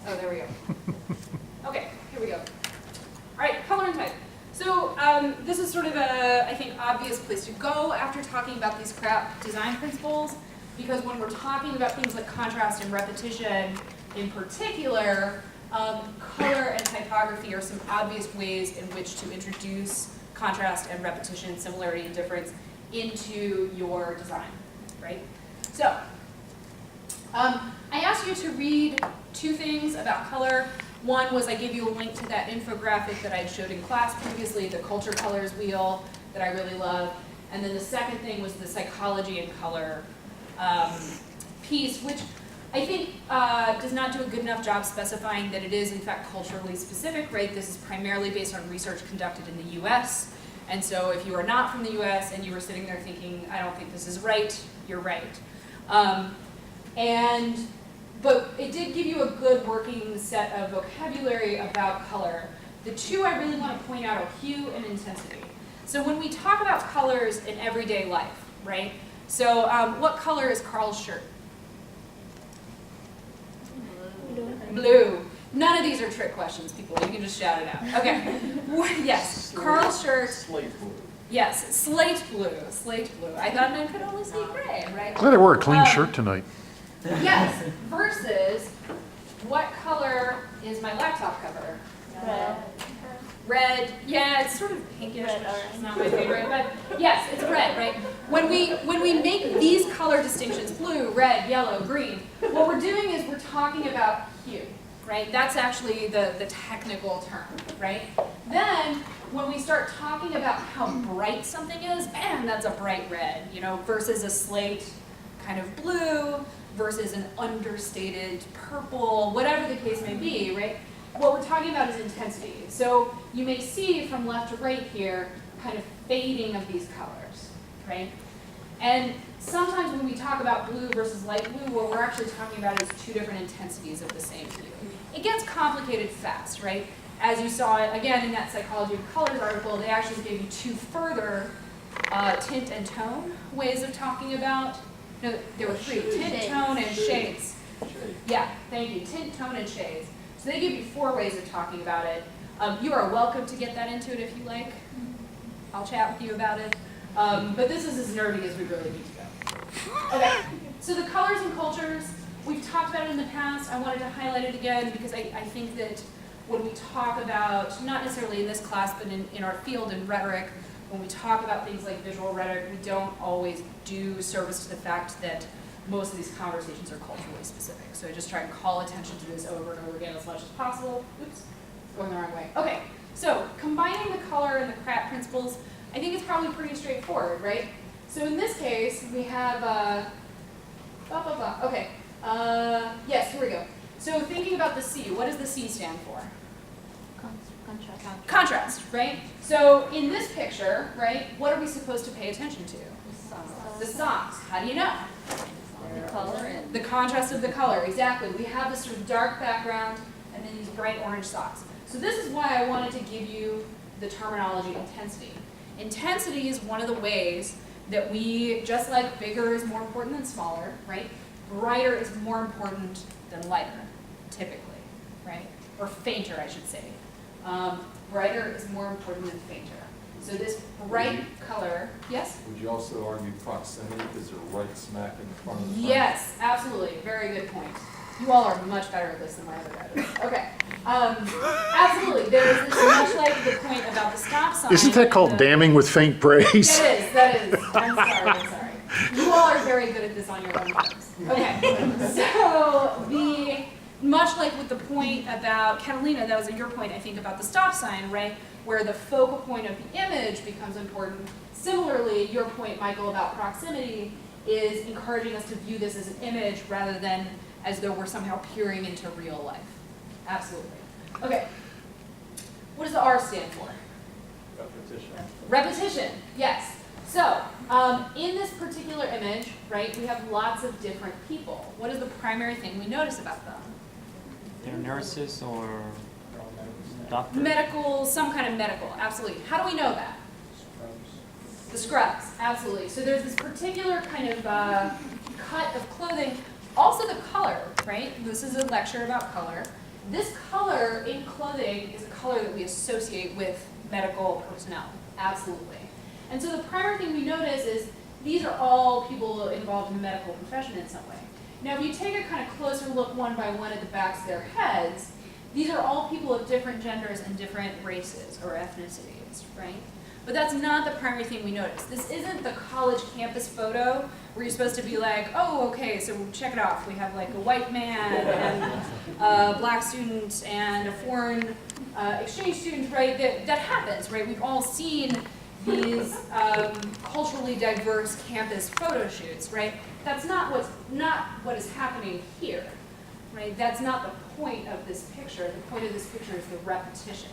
Oh, there we go. Okay, here we go. All right, color and type. So this is sort of a, I think, obvious place to go after talking about these crap design principles, because when we're talking about things like contrast and repetition in particular, color and typography are some obvious ways in which to introduce contrast and repetition, similarity and difference into your design, right? So, I asked you to read two things about color. One was I gave you a link to that infographic that I showed in class previously, the culture colors wheel that I really love. And then the second thing was the psychology and color piece, which I think does not do a good enough job specifying that it is in fact culturally specific, right? This is primarily based on research conducted in the US. And so if you are not from the US and you were sitting there thinking, I don't think this is right, you're right. But it did give you a good working set of vocabulary about color. The two I really want to point out are hue and intensity. So when we talk about colors in everyday life, right? So what color is Carl's shirt? Blue. None of these are trick questions, people. You can just shout it out. Okay. Yes, Carl's shirt. Slate blue. Yes, slate blue. Slate blue. I thought men could only see gray, right? Glad I wore a clean shirt tonight. Yes, versus what color is my laptop cover? Red. Red. Yeah, it's sort of pinkish. It's not my favorite, but yes, it's red, right? When we make these color distinctions, blue, red, yellow, green, what we're doing is we're talking about hue, right? That's actually the technical term, right? Then when we start talking about how bright something is, bam, that's a bright red, you know, versus a slate kind of blue, versus an understated purple, whatever the case may be, right? What we're talking about is intensity. So you may see from left to right here, kind of fading of these colors, right? And sometimes when we talk about blue versus light blue, what we're actually talking about is two different intensities of the same hue. It gets complicated fast, right? As you saw, again, in that Psychology of Colors article, they actually gave you two further tint and tone ways of talking about. No, there were three, tint, tone, and shades. Yeah, thank you, tint, tone, and shades. So they give you four ways of talking about it. You are welcome to get that into it if you like. I'll chat with you about it. But this is as nerdy as we really need to go. Okay, so the colors and cultures, we've talked about it in the past. I wanted to highlight it again because I think that when we talk about, not necessarily in this class, but in our field in rhetoric, when we talk about things like visual rhetoric, we don't always do service to the fact that most of these conversations are culturally specific. So I just try and call attention to this over and over again as much as possible. Oops, going the wrong way. Okay, so combining the color and the CRAT principles, I think it's probably pretty straightforward, right? So in this case, we have, okay, yes, here we go. So thinking about the C, what does the C stand for? Contrast. Contrast, right? So in this picture, right, what are we supposed to pay attention to? The socks. How do you know? The color and. The contrast of the color, exactly. We have this sort of dark background and then these bright orange socks. So this is why I wanted to give you the terminology intensity. Intensity is one of the ways that we, just like bigger is more important than smaller, right? Brighter is more important than lighter, typically, right? Or fainter, I should say. Brighter is more important than fainter. So this bright color, yes? Would you also argue proximity, because they're right smack in front of the front? Yes, absolutely. Very good point. You all are much better at this than my other guy is. Okay. Absolutely. There's this much like the point about the stop sign. Isn't that called damning with faint praise? That is. I'm sorry. You all are very good at this on your own terms. Okay. So much like with the point about Catalina, that was your point, I think, about the stop sign, right? Where the focal point of the image becomes important. Similarly, your point, Michael, about proximity is encouraging us to view this as an image rather than as though we're somehow peering into real life. Absolutely. Okay. What does the R stand for? Repetition. Repetition, yes. So, in this particular image, right, we have lots of different people. What is the primary thing we notice about them? They're nurses or doctors? Medical, some kind of medical, absolutely. How do we know that? The scrubs, absolutely. So there's this particular kind of cut of clothing. Also the color, right? This is a lecture about color. This color in clothing is a color that we associate with medical personnel, absolutely. And so the primary thing we notice is these are all people involved in the medical profession in some way. Now if you take a kind of closer look one by one at the backs of their heads, these are all people of different genders and different races or ethnicities, right? But that's not the primary thing we notice. This isn't the college campus photo where you're supposed to be like, oh, okay, so check it off. We have like a white man and a black student and a foreign exchange student, right? That happens, right? We've all seen these culturally diverse campus photo shoots, right? That's not what is happening here, right? That's not the point of this picture. The point of this picture is the repetition,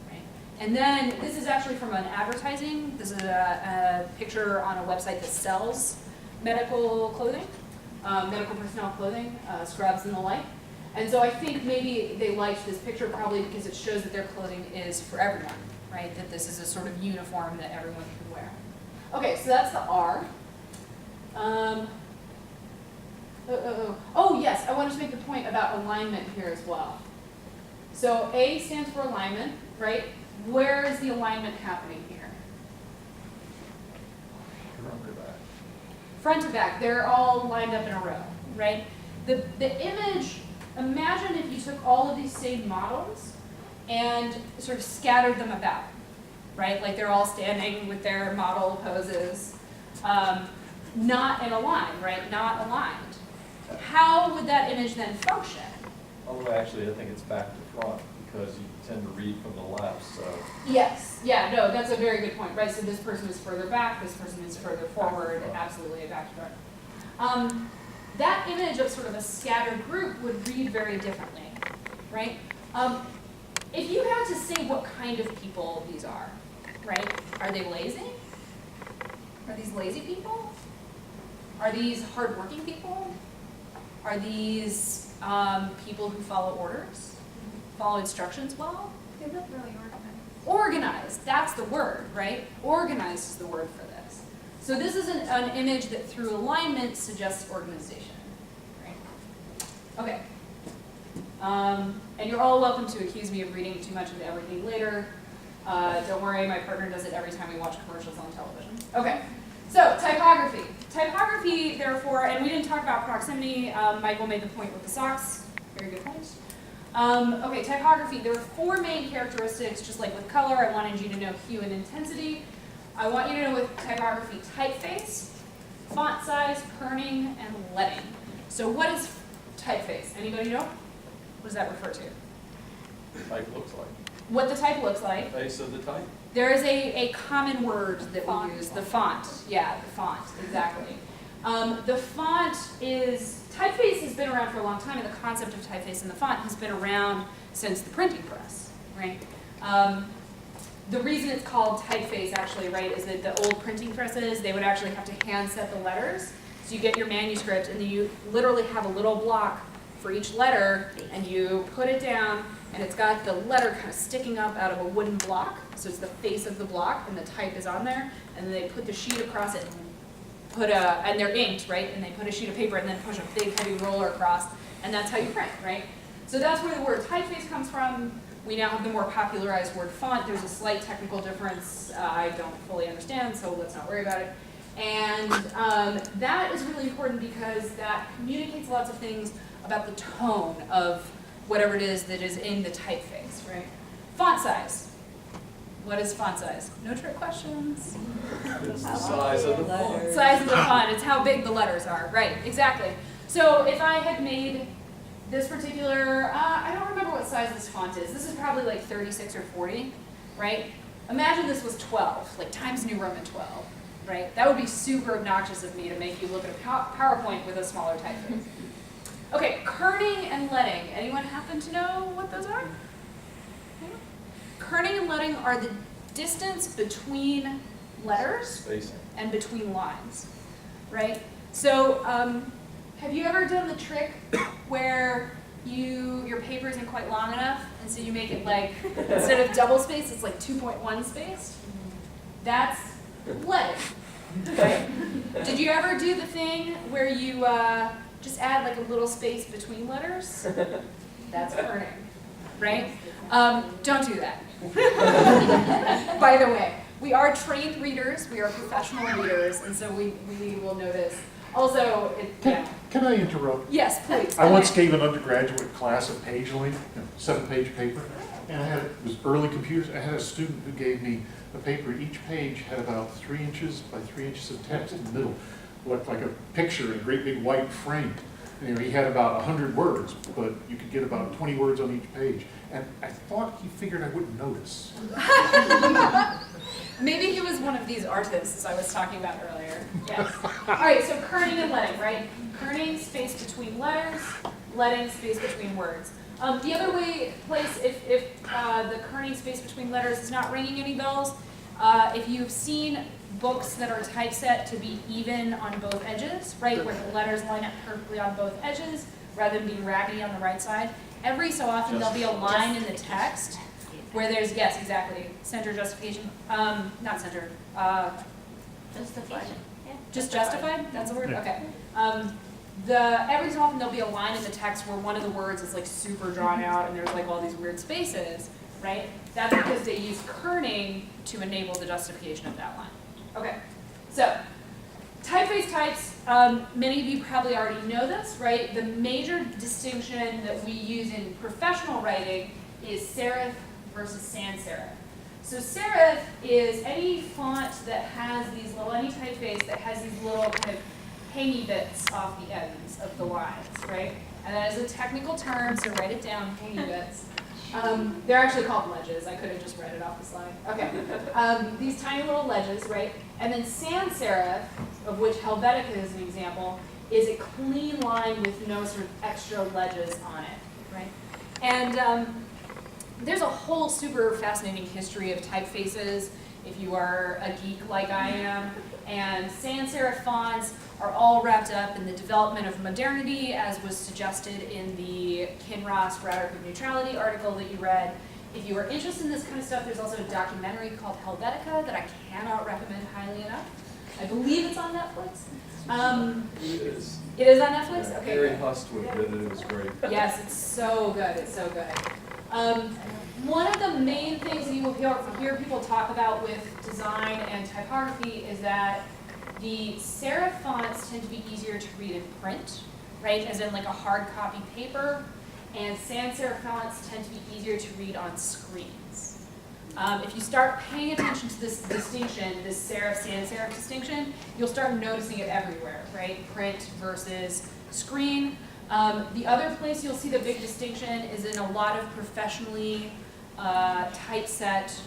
right? And then this is actually from an advertising. This is a picture on a website that sells medical clothing, medical personnel clothing, scrubs and the like. And so I think maybe they liked this picture probably because it shows that their clothing is for everyone, right? That this is a sort of uniform that everyone can wear. Okay, so that's the R. Oh yes, I wanted to make the point about alignment here as well. So A stands for alignment, right? Where is the alignment happening here? Front to back. Front to back, they're all lined up in a row, right? The image, imagine if you took all of these same models and sort of scattered them about, right? Like they're all standing with their model poses, not in a line, right? Not aligned. How would that image then function? Oh, actually, I think it's back to front because you tend to read from the left, so. Yes, yeah, no, that's a very good point, right? So this person is further back, this person is further forward, absolutely back to front. That image of sort of a scattered group would read very differently, right? If you had to say what kind of people these are, right? Are they lazy? Are these lazy people? Are these hardworking people? Are these people who follow orders? Follow instructions well? They look really organized. Organized, that's the word, right? Organized is the word for this. So this is an image that through alignment suggests organization, right? Okay. And you're all welcome to accuse me of reading too much into everything later. Don't worry, my partner does it every time we watch commercials on television. Okay, so typography. Typography, therefore, and we didn't talk about proximity. Michael made the point with the socks. Very good point. Okay, typography. There are four main characteristics, just like with color. I wanted you to know hue and intensity. I want you to know with typography typeface, font size, kerning, and leading. So what is typeface? Anybody know? What does that refer to? The type looks like. What the type looks like. Face of the type. There is a common word that we use, the font. Yeah, the font, exactly. The font is, typeface has been around for a long time, and the concept of typeface and the font has been around since the printing press, right? The reason it's called typeface actually, right, is that the old printing presses, they would actually have to hand set the letters. So you get your manuscript and then you literally have a little block for each letter and you put it down and it's got the letter kind of sticking up out of a wooden block. So it's the face of the block and the type is on there, and then they put the sheet across it and and they're inked, right? And they put a sheet of paper and then push a big heavy roller across, and that's how you print, right? So that's where the word typeface comes from. We now have the more popularized word font. There's a slight technical difference I don't fully understand, so let's not worry about it. And that is really important because that communicates lots of things about the tone of whatever it is that is in the typeface, right? Font size. What is font size? No trick questions. It's the size of the font. Size of the font, it's how big the letters are, right, exactly. So if I had made this particular, I don't remember what size this font is. This is probably like 36 or 40, right? Imagine this was 12, like Times New Roman 12, right? That would be super obnoxious of me to make you look at a PowerPoint with a smaller typeface. Okay, kerning and leading. Anyone happen to know what those are? Kerning and leading are the distance between letters Spacing. and between lines, right? So have you ever done the trick where your paper isn't quite long enough, and so you make it like, instead of double spaced, it's like 2.1 spaced? That's leading, right? Did you ever do the thing where you just add like a little space between letters? That's kerning, right? Don't do that. By the way, we are trained readers, we are professional readers, and so we will know this. Also, Can I interrupt? Yes, please. I once gave an undergraduate class of page length, 7-page paper, and it was early computers. I had a student who gave me a paper. Each page had about 3 inches by 3 inches of text in the middle. Looked like a picture in a great big white frame. You know, he had about 100 words, but you could get about 20 words on each page. And I thought he figured I wouldn't notice. Maybe he was one of these artists I was talking about earlier. Yes. All right, so kerning and leading, right? Kerning, space between letters, leading, space between words. The other place, if the kerning space between letters is not ringing any bells, if you've seen books that are typeset to be even on both edges, right, where the letters line up perfectly on both edges, rather than being raggedy on the right side, every so often there'll be a line in the text where there's, yes, exactly, center justification, not center, Justification. Yeah. just justified, that's the word, Yeah. okay. Every so often there'll be a line in the text where one of the words is like super drawn out and there's like all these weird spaces, right? That's because they use kerning to enable the justification of that line. Okay, so typeface types, many of you probably already know this, right? The major distinction that we use in professional writing is serif versus sans serif. So serif is any font that has these little, any typeface that has these little kind of hangy bits off the ends of the lines, right? And that is a technical term, so write it down, hangy bits. They're actually called ledges. I could have just read it off the slide. Okay. These tiny little ledges, right? And then sans serif, of which Helvetica is an example, is a clean line with no sort of extra ledges on it, right? And there's a whole super fascinating history of typefaces if you are a geek like I am. And sans serif fonts are all wrapped up in the development of modernity, as was suggested in the Kinross Rhetoric of Neutrality article that you read. If you are interested in this kind of stuff, there's also a documentary called Helvetica that I cannot recommend highly enough. I believe it's on Netflix. It is. It is on Netflix? Okay. Gary Good. Hustwood did it, it was great. Yes, it's so good, it's so good. One of the main things that you will hear people talk about with design and typography is that the serif fonts tend to be easier to read in print, right, as in like a hard copy paper, and sans serif fonts tend to be easier to read on screens. If you start paying attention to this distinction, this serif-sans serif distinction, you'll start noticing it everywhere, right, print versus screen. The other place you'll see the big distinction is in a lot of professionally typeset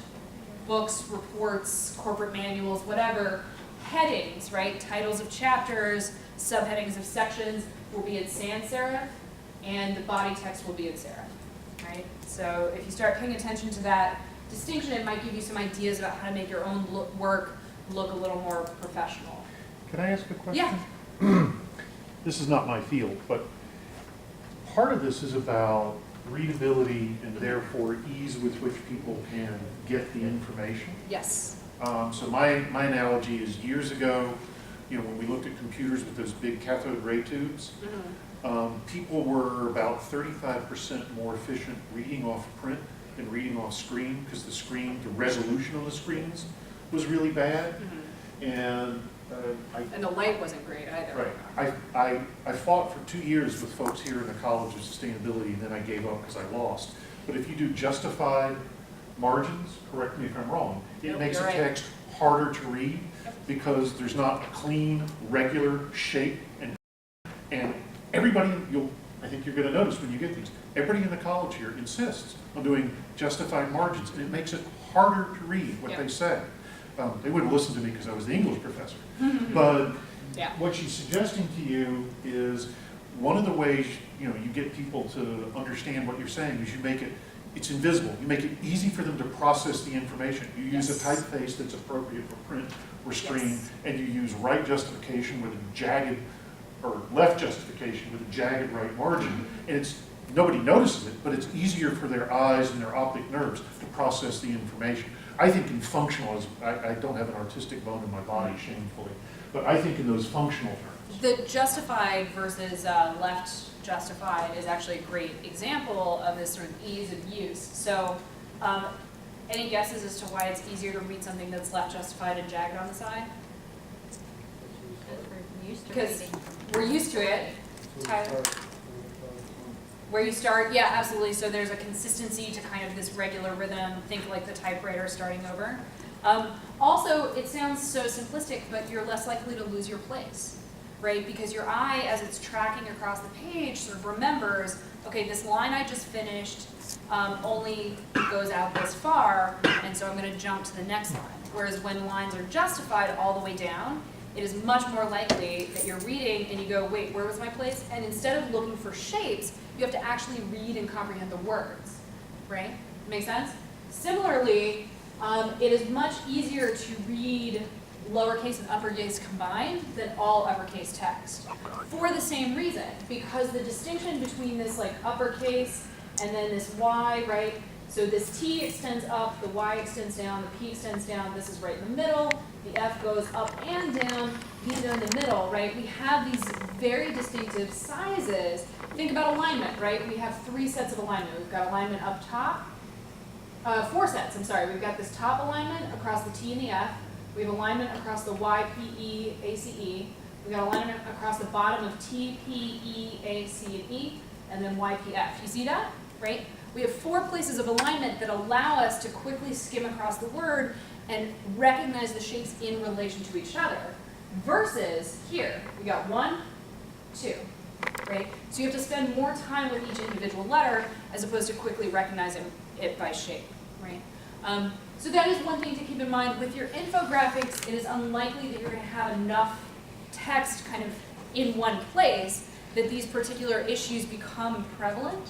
books, reports, corporate manuals, whatever. Headings, right, titles of chapters, subheadings of sections will be in sans serif, and the body text will be in serif. right? So if you start paying attention to that distinction, it might give you some ideas about how to make your own work look a little more professional. Can I ask a question? Yeah. This is not my field, but part of this is about readability and therefore ease with which people can get the information. Yes. So my analogy is years ago, when we looked at computers with those big cathode ray tubes, people were about 35% more efficient reading off print than reading off screen, because the resolution on the screens was really bad. And And the light wasn't great either. Right. I fought for 2 years with folks here in the College of Sustainability, and then I gave up because I lost. But if you do justified margins, correct me if I'm wrong, it makes a text harder to read because there's not a clean, regular shape. And everybody, I think you're going to notice when you get these, everybody in the college here insists on doing justified margins, and it makes it harder to read what they say. They wouldn't listen to me because I was the English professor. But what she's suggesting to you is one of the ways you get people to understand what you're saying is you make it's invisible. You make it easy for them to process the information. You use a typeface that's appropriate for print or screen, and you use right justification with a jagged, or left justification with a jagged right margin. And nobody notices it, but it's easier for their eyes and their optic nerves to process the information. I think in functional, I don't have an artistic bone in my body, shamefully, but I think in those functional terms. The justified versus left justified is actually a great example of this sort of ease of use. So any guesses as to why it's easier to read something that's left justified and jagged on the side? Because we're used to it. Tyler? Where you start, yeah, absolutely. So there's a consistency to kind of this regular rhythm. Think like the typewriter starting over. Also, it sounds so simplistic, but you're less likely to lose your place, right? Because your eye, as it's tracking across the page, sort of remembers, okay, this line I just finished only goes out this far, and so I'm going to jump to the next line. Whereas when lines are justified all the way down, it is much more likely that you're reading and you go, wait, where was my place? And instead of looking for shapes, you have to actually read and comprehend the words, right? Make sense? Similarly, it is much easier to read lowercase and uppercase combined than all uppercase text. For the same reason, because the distinction between this like uppercase and then this Y, right? So this T extends up, the Y extends down, the P extends down, this is right in the middle, the F goes up and down, these are in the middle, right? We have these very distinctive sizes. Think about alignment, right? We have 3 sets of alignment. We've got alignment up top, 4 sets, I'm sorry. We've got this top alignment across the T and the F. We have alignment across the Y, P, E, A, C, E. We've got alignment across the bottom of T, P, E, A, C, and E, and then Y, P, F. You see that, right? We have 4 places of alignment that allow us to quickly skim across the word and recognize the shapes in relation to each other. Versus here, we got 1, 2, right? So you have to spend more time with each individual letter as opposed to quickly recognizing it by shape, right? So that is one thing to keep in mind. With your infographics, it is unlikely that you're going to have enough text kind of in one place that these particular issues become prevalent.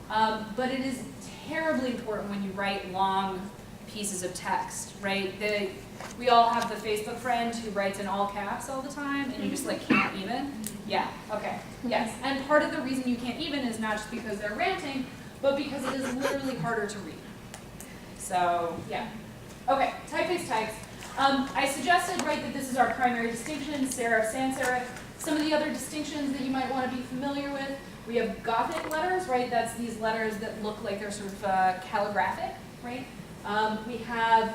But it is terribly important when you write long pieces of text, right? We all have the Facebook friend who writes in all caps all the time, and you just like can't even. Yeah, okay, yes. And part of the reason you can't even is not just because they're ranting, but because it is literally harder to read. So, yeah. Okay, typeface types. I suggested, right, that this is our primary distinction, serif, sans serif. Some of the other distinctions that you might want to be familiar with. We have Gothic letters, right? That's these letters that look like they're sort of calligraphic, right? We have,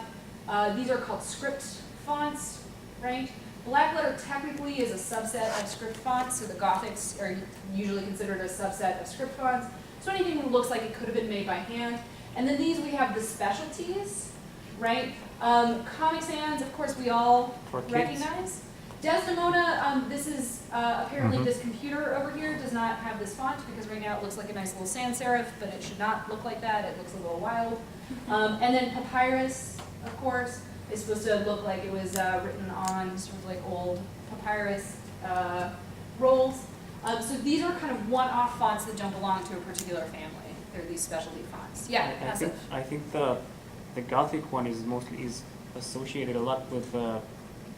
these are called script fonts, right? Black letter technically is a subset of script fonts, so the Gothics are usually considered a subset of script fonts. So anything that looks like it could have been made by hand. And then these we have the specialties, right? Comic Sans, of course, we all recognize. Desdemona, this is apparently this computer over here does not have this font because right now it looks like a nice little sans serif, but it should not look like that. It looks a little wild. And then Papyrus, of course, is supposed to look like it was written on sort of like old papyrus rolls. So these are kind of one-off fonts that don't belong to a particular family. They're these specialty fonts. Yeah, Asa. I think the Gothic one is mostly associated a lot with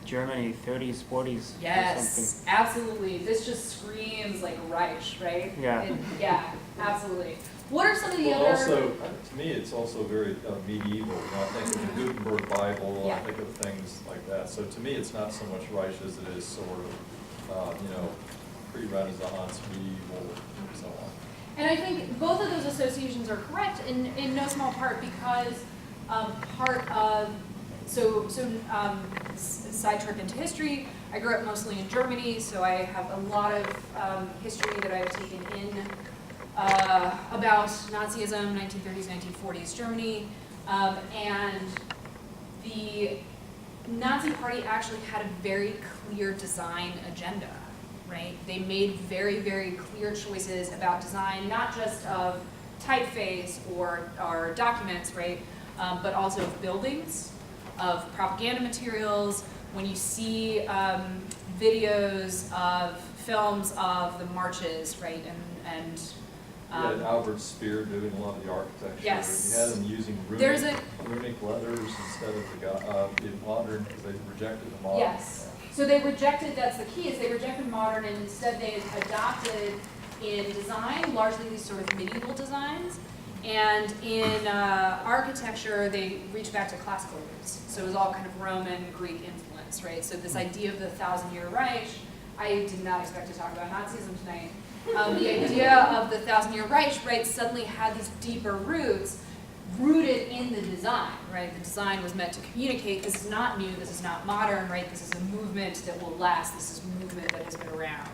Germany, 30s, 40s, or something. Yes, absolutely. This just screams like Reich, right? Yeah. Yeah, absolutely. What are some of the Well, other? also, to me, it's also very medieval. You know, I think of the Gutenberg Bible, Yeah. I think of things like that. So to me, it's not so much Reich as it is sort of, pre-Renaissance, medieval, and so on. And I think both of those associations are correct in no small part because part of, sidetrack into history, I grew up mostly in Germany, so I have a lot of history that I've taken in about Nazism, 1930s, 1940s Germany, and the Nazi Party actually had a very clear design agenda. Right? They made very, very clear choices about design, not just of typeface or documents, right? But also of buildings, of propaganda materials. When you see videos of films of the marches, right? You had Albert Speer doing a lot of the architecture. Yes. You had them using There's runic letters instead of the modern, because they rejected the modern. Yes. So they rejected, that's the key, is they rejected modern and instead they adopted in design, largely these sort of medieval designs. And in architecture, they reached back to classical roots. So it was all kind of Roman, Greek influence, right? So this idea of the 1,000-year Reich, I did not expect to talk about Nazism tonight. The idea of the 1,000-year Reich, right, suddenly had these deeper roots rooted in the design, right? The design was meant to communicate, this is not new, this is not modern, right? This is a movement that will last, this is a movement that has been around.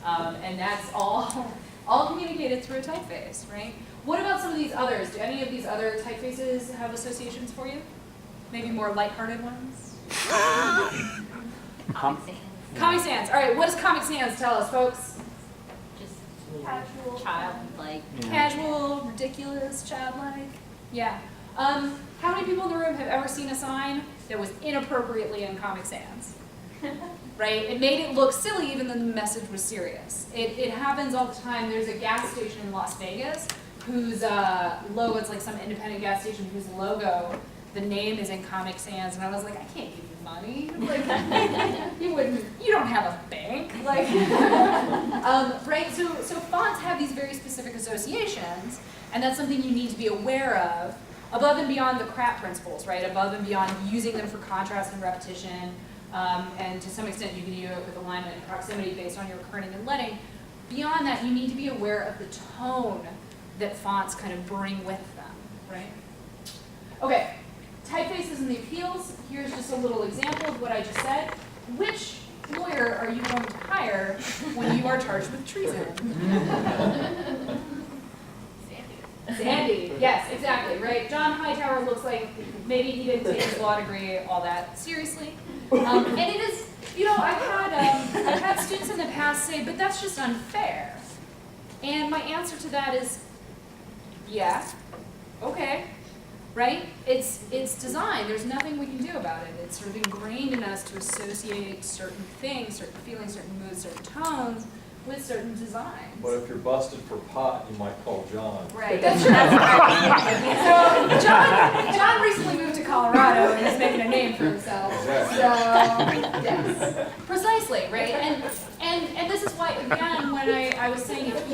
And that's all communicated through a typeface, right? What about some of these others? Do any of these other typefaces have associations for you? Maybe more lighthearted ones? Comic Sans. Comic Sans, all right, what does Comic Sans tell us, folks? Just Casual. childlike. Yeah. Casual, ridiculous, childlike. Yeah. How many people in the room have ever seen a sign that was inappropriately in Comic Sans? Right? It made it look silly even though the message was serious. It happens all the time. There's a gas station in Las Vegas whose logo, it's like some independent gas station whose logo, the name is in Comic Sans, and I was like, I can't give you money. Like, you don't have a bank. Like, right? So fonts have these very specific associations, and that's something you need to be aware of, above and beyond the crap principles, right? Above and beyond using them for contrast and repetition, and to some extent you can do it with alignment and proximity based on your kerning and leading. Beyond that, you need to be aware of the tone that fonts kind of bring with them, right? Okay, typefaces and the appeals. Here's just a little example of what I just said. Which lawyer are you going to hire when you are charged with treason? Sandy, yes, exactly, right? John Hightower looks like maybe he didn't take his law degree all that seriously. And it is, I've had students in the past say, but that's just unfair. And my answer to that is, yeah, okay, right? It's design, there's nothing we can do about it. It's sort of ingrained in us to associate certain things, certain feelings, certain moods, certain tones with certain designs. But if you're busted for pot, you might call John. Right. That's true. So John recently moved to Colorado and is making a name for himself. Exactly. So yes, precisely, right? And this is why, again, when I was saying if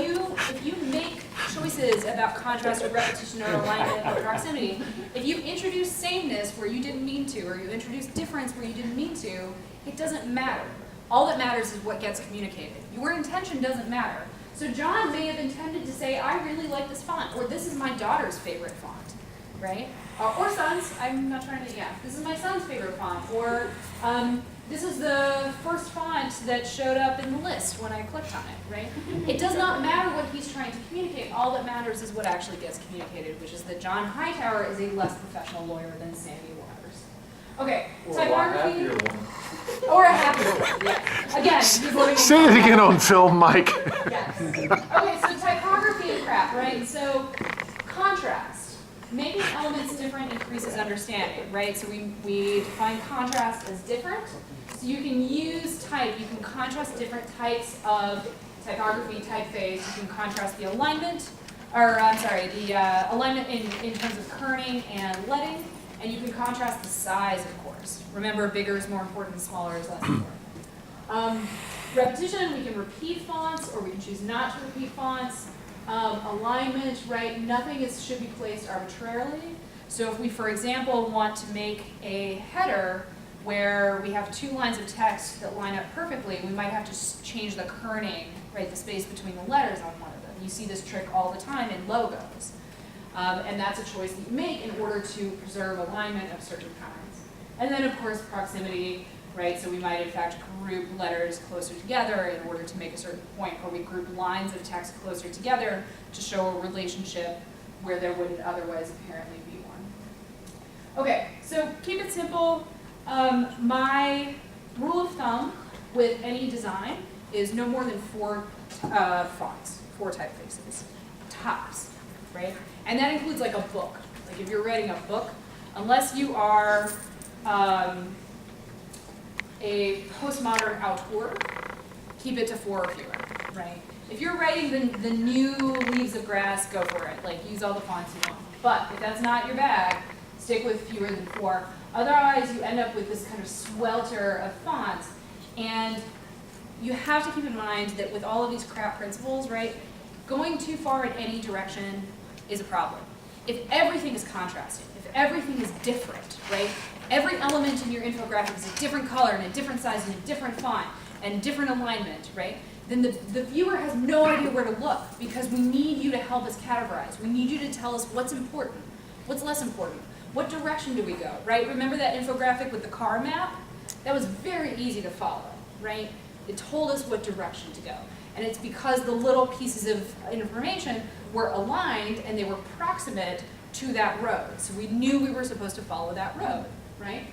you make choices about contrast or repetition or alignment or proximity, if you introduce sameness where you didn't mean to, or you introduce difference where you didn't mean to, it doesn't matter. All that matters is what gets communicated. Your intention doesn't matter. So John may have intended to say, I really like this font, or this is my daughter's favorite font, right? Or son's, I'm not trying to, this is my son's favorite font, or this is the first font that showed up in the list when I clicked on it, right? It does not matter what he's trying to communicate. All that matters is what actually gets communicated, which is that John Hightower is a less professional lawyer than Sandy Waters. Okay, Or a lot happier typography. one. Or a happy one, yes. Again, he's living in Say it again on film, Mike. Yes. Okay, so typography and crap, right? So contrast. Making elements different increases understanding, right? So we define contrast as different. So you can use type, you can contrast different types of typography, typeface, you can contrast the alignment or I'm sorry, the alignment in terms of kerning and leading, and you can contrast the size, of course. Remember, bigger is more important, smaller is less important. Repetition, we can repeat fonts, or we can choose not to repeat fonts. Alignment, right, nothing should be placed arbitrarily. So if we, for example, want to make a header where we have 2 lines of text that line up perfectly, we might have to change the kerning, right, the space between the letters on one of them. You see this trick all the time in logos. And that's a choice that you make in order to preserve alignment of certain kinds. And then, of course, proximity, right? So we might, in fact, group letters closer together in order to make a certain point, or we group lines of text closer together to show a relationship where there wouldn't otherwise apparently be one. Okay, so keep it simple. My rule of thumb with any design is no more than 4 fonts, 4 typefaces, tops, right? And that includes like a book. Like if you're writing a book, unless you are a postmodern auteur, keep it to 4 or fewer, right? If you're writing the new Leaves of Grass, go for it. Like use all the fonts you want. But if that's not your bag, stick with fewer than 4. Otherwise, you end up with this kind of swelter of fonts. And you have to keep in mind that with all of these crap principles, right, going too far in any direction is a problem. If everything is contrasting, if everything is different, right, every element in your infographic is a different color and a different size and a different font and different alignment, right, then the viewer has no idea where to look because we need you to help us categorize. We need you to tell us what's important, what's less important, what direction do we go, right? Remember that infographic with the car map? That was very easy to follow, right? It told us what direction to go. And it's because the little pieces of information were aligned and they were proximate to that road. So we knew we were supposed to follow that road, right?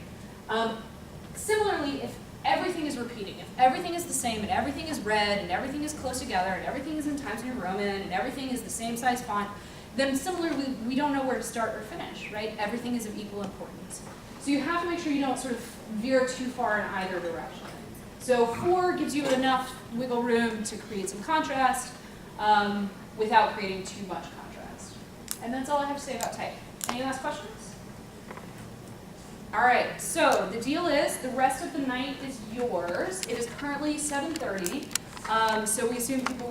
Similarly, if everything is repeating, if everything is the same and everything is red and everything is close together and everything is in Times New Roman and everything is the same size font, then similarly, we don't know where to start or finish, right? Everything is of equal importance. So you have to make sure you don't sort of veer too far in either direction. So 4 gives you enough wiggle room to create some contrast without creating too much contrast. And that's all I have to say about type. Any last questions? All right, so the deal is the rest of the night is yours. It is currently 7:30, so we assume people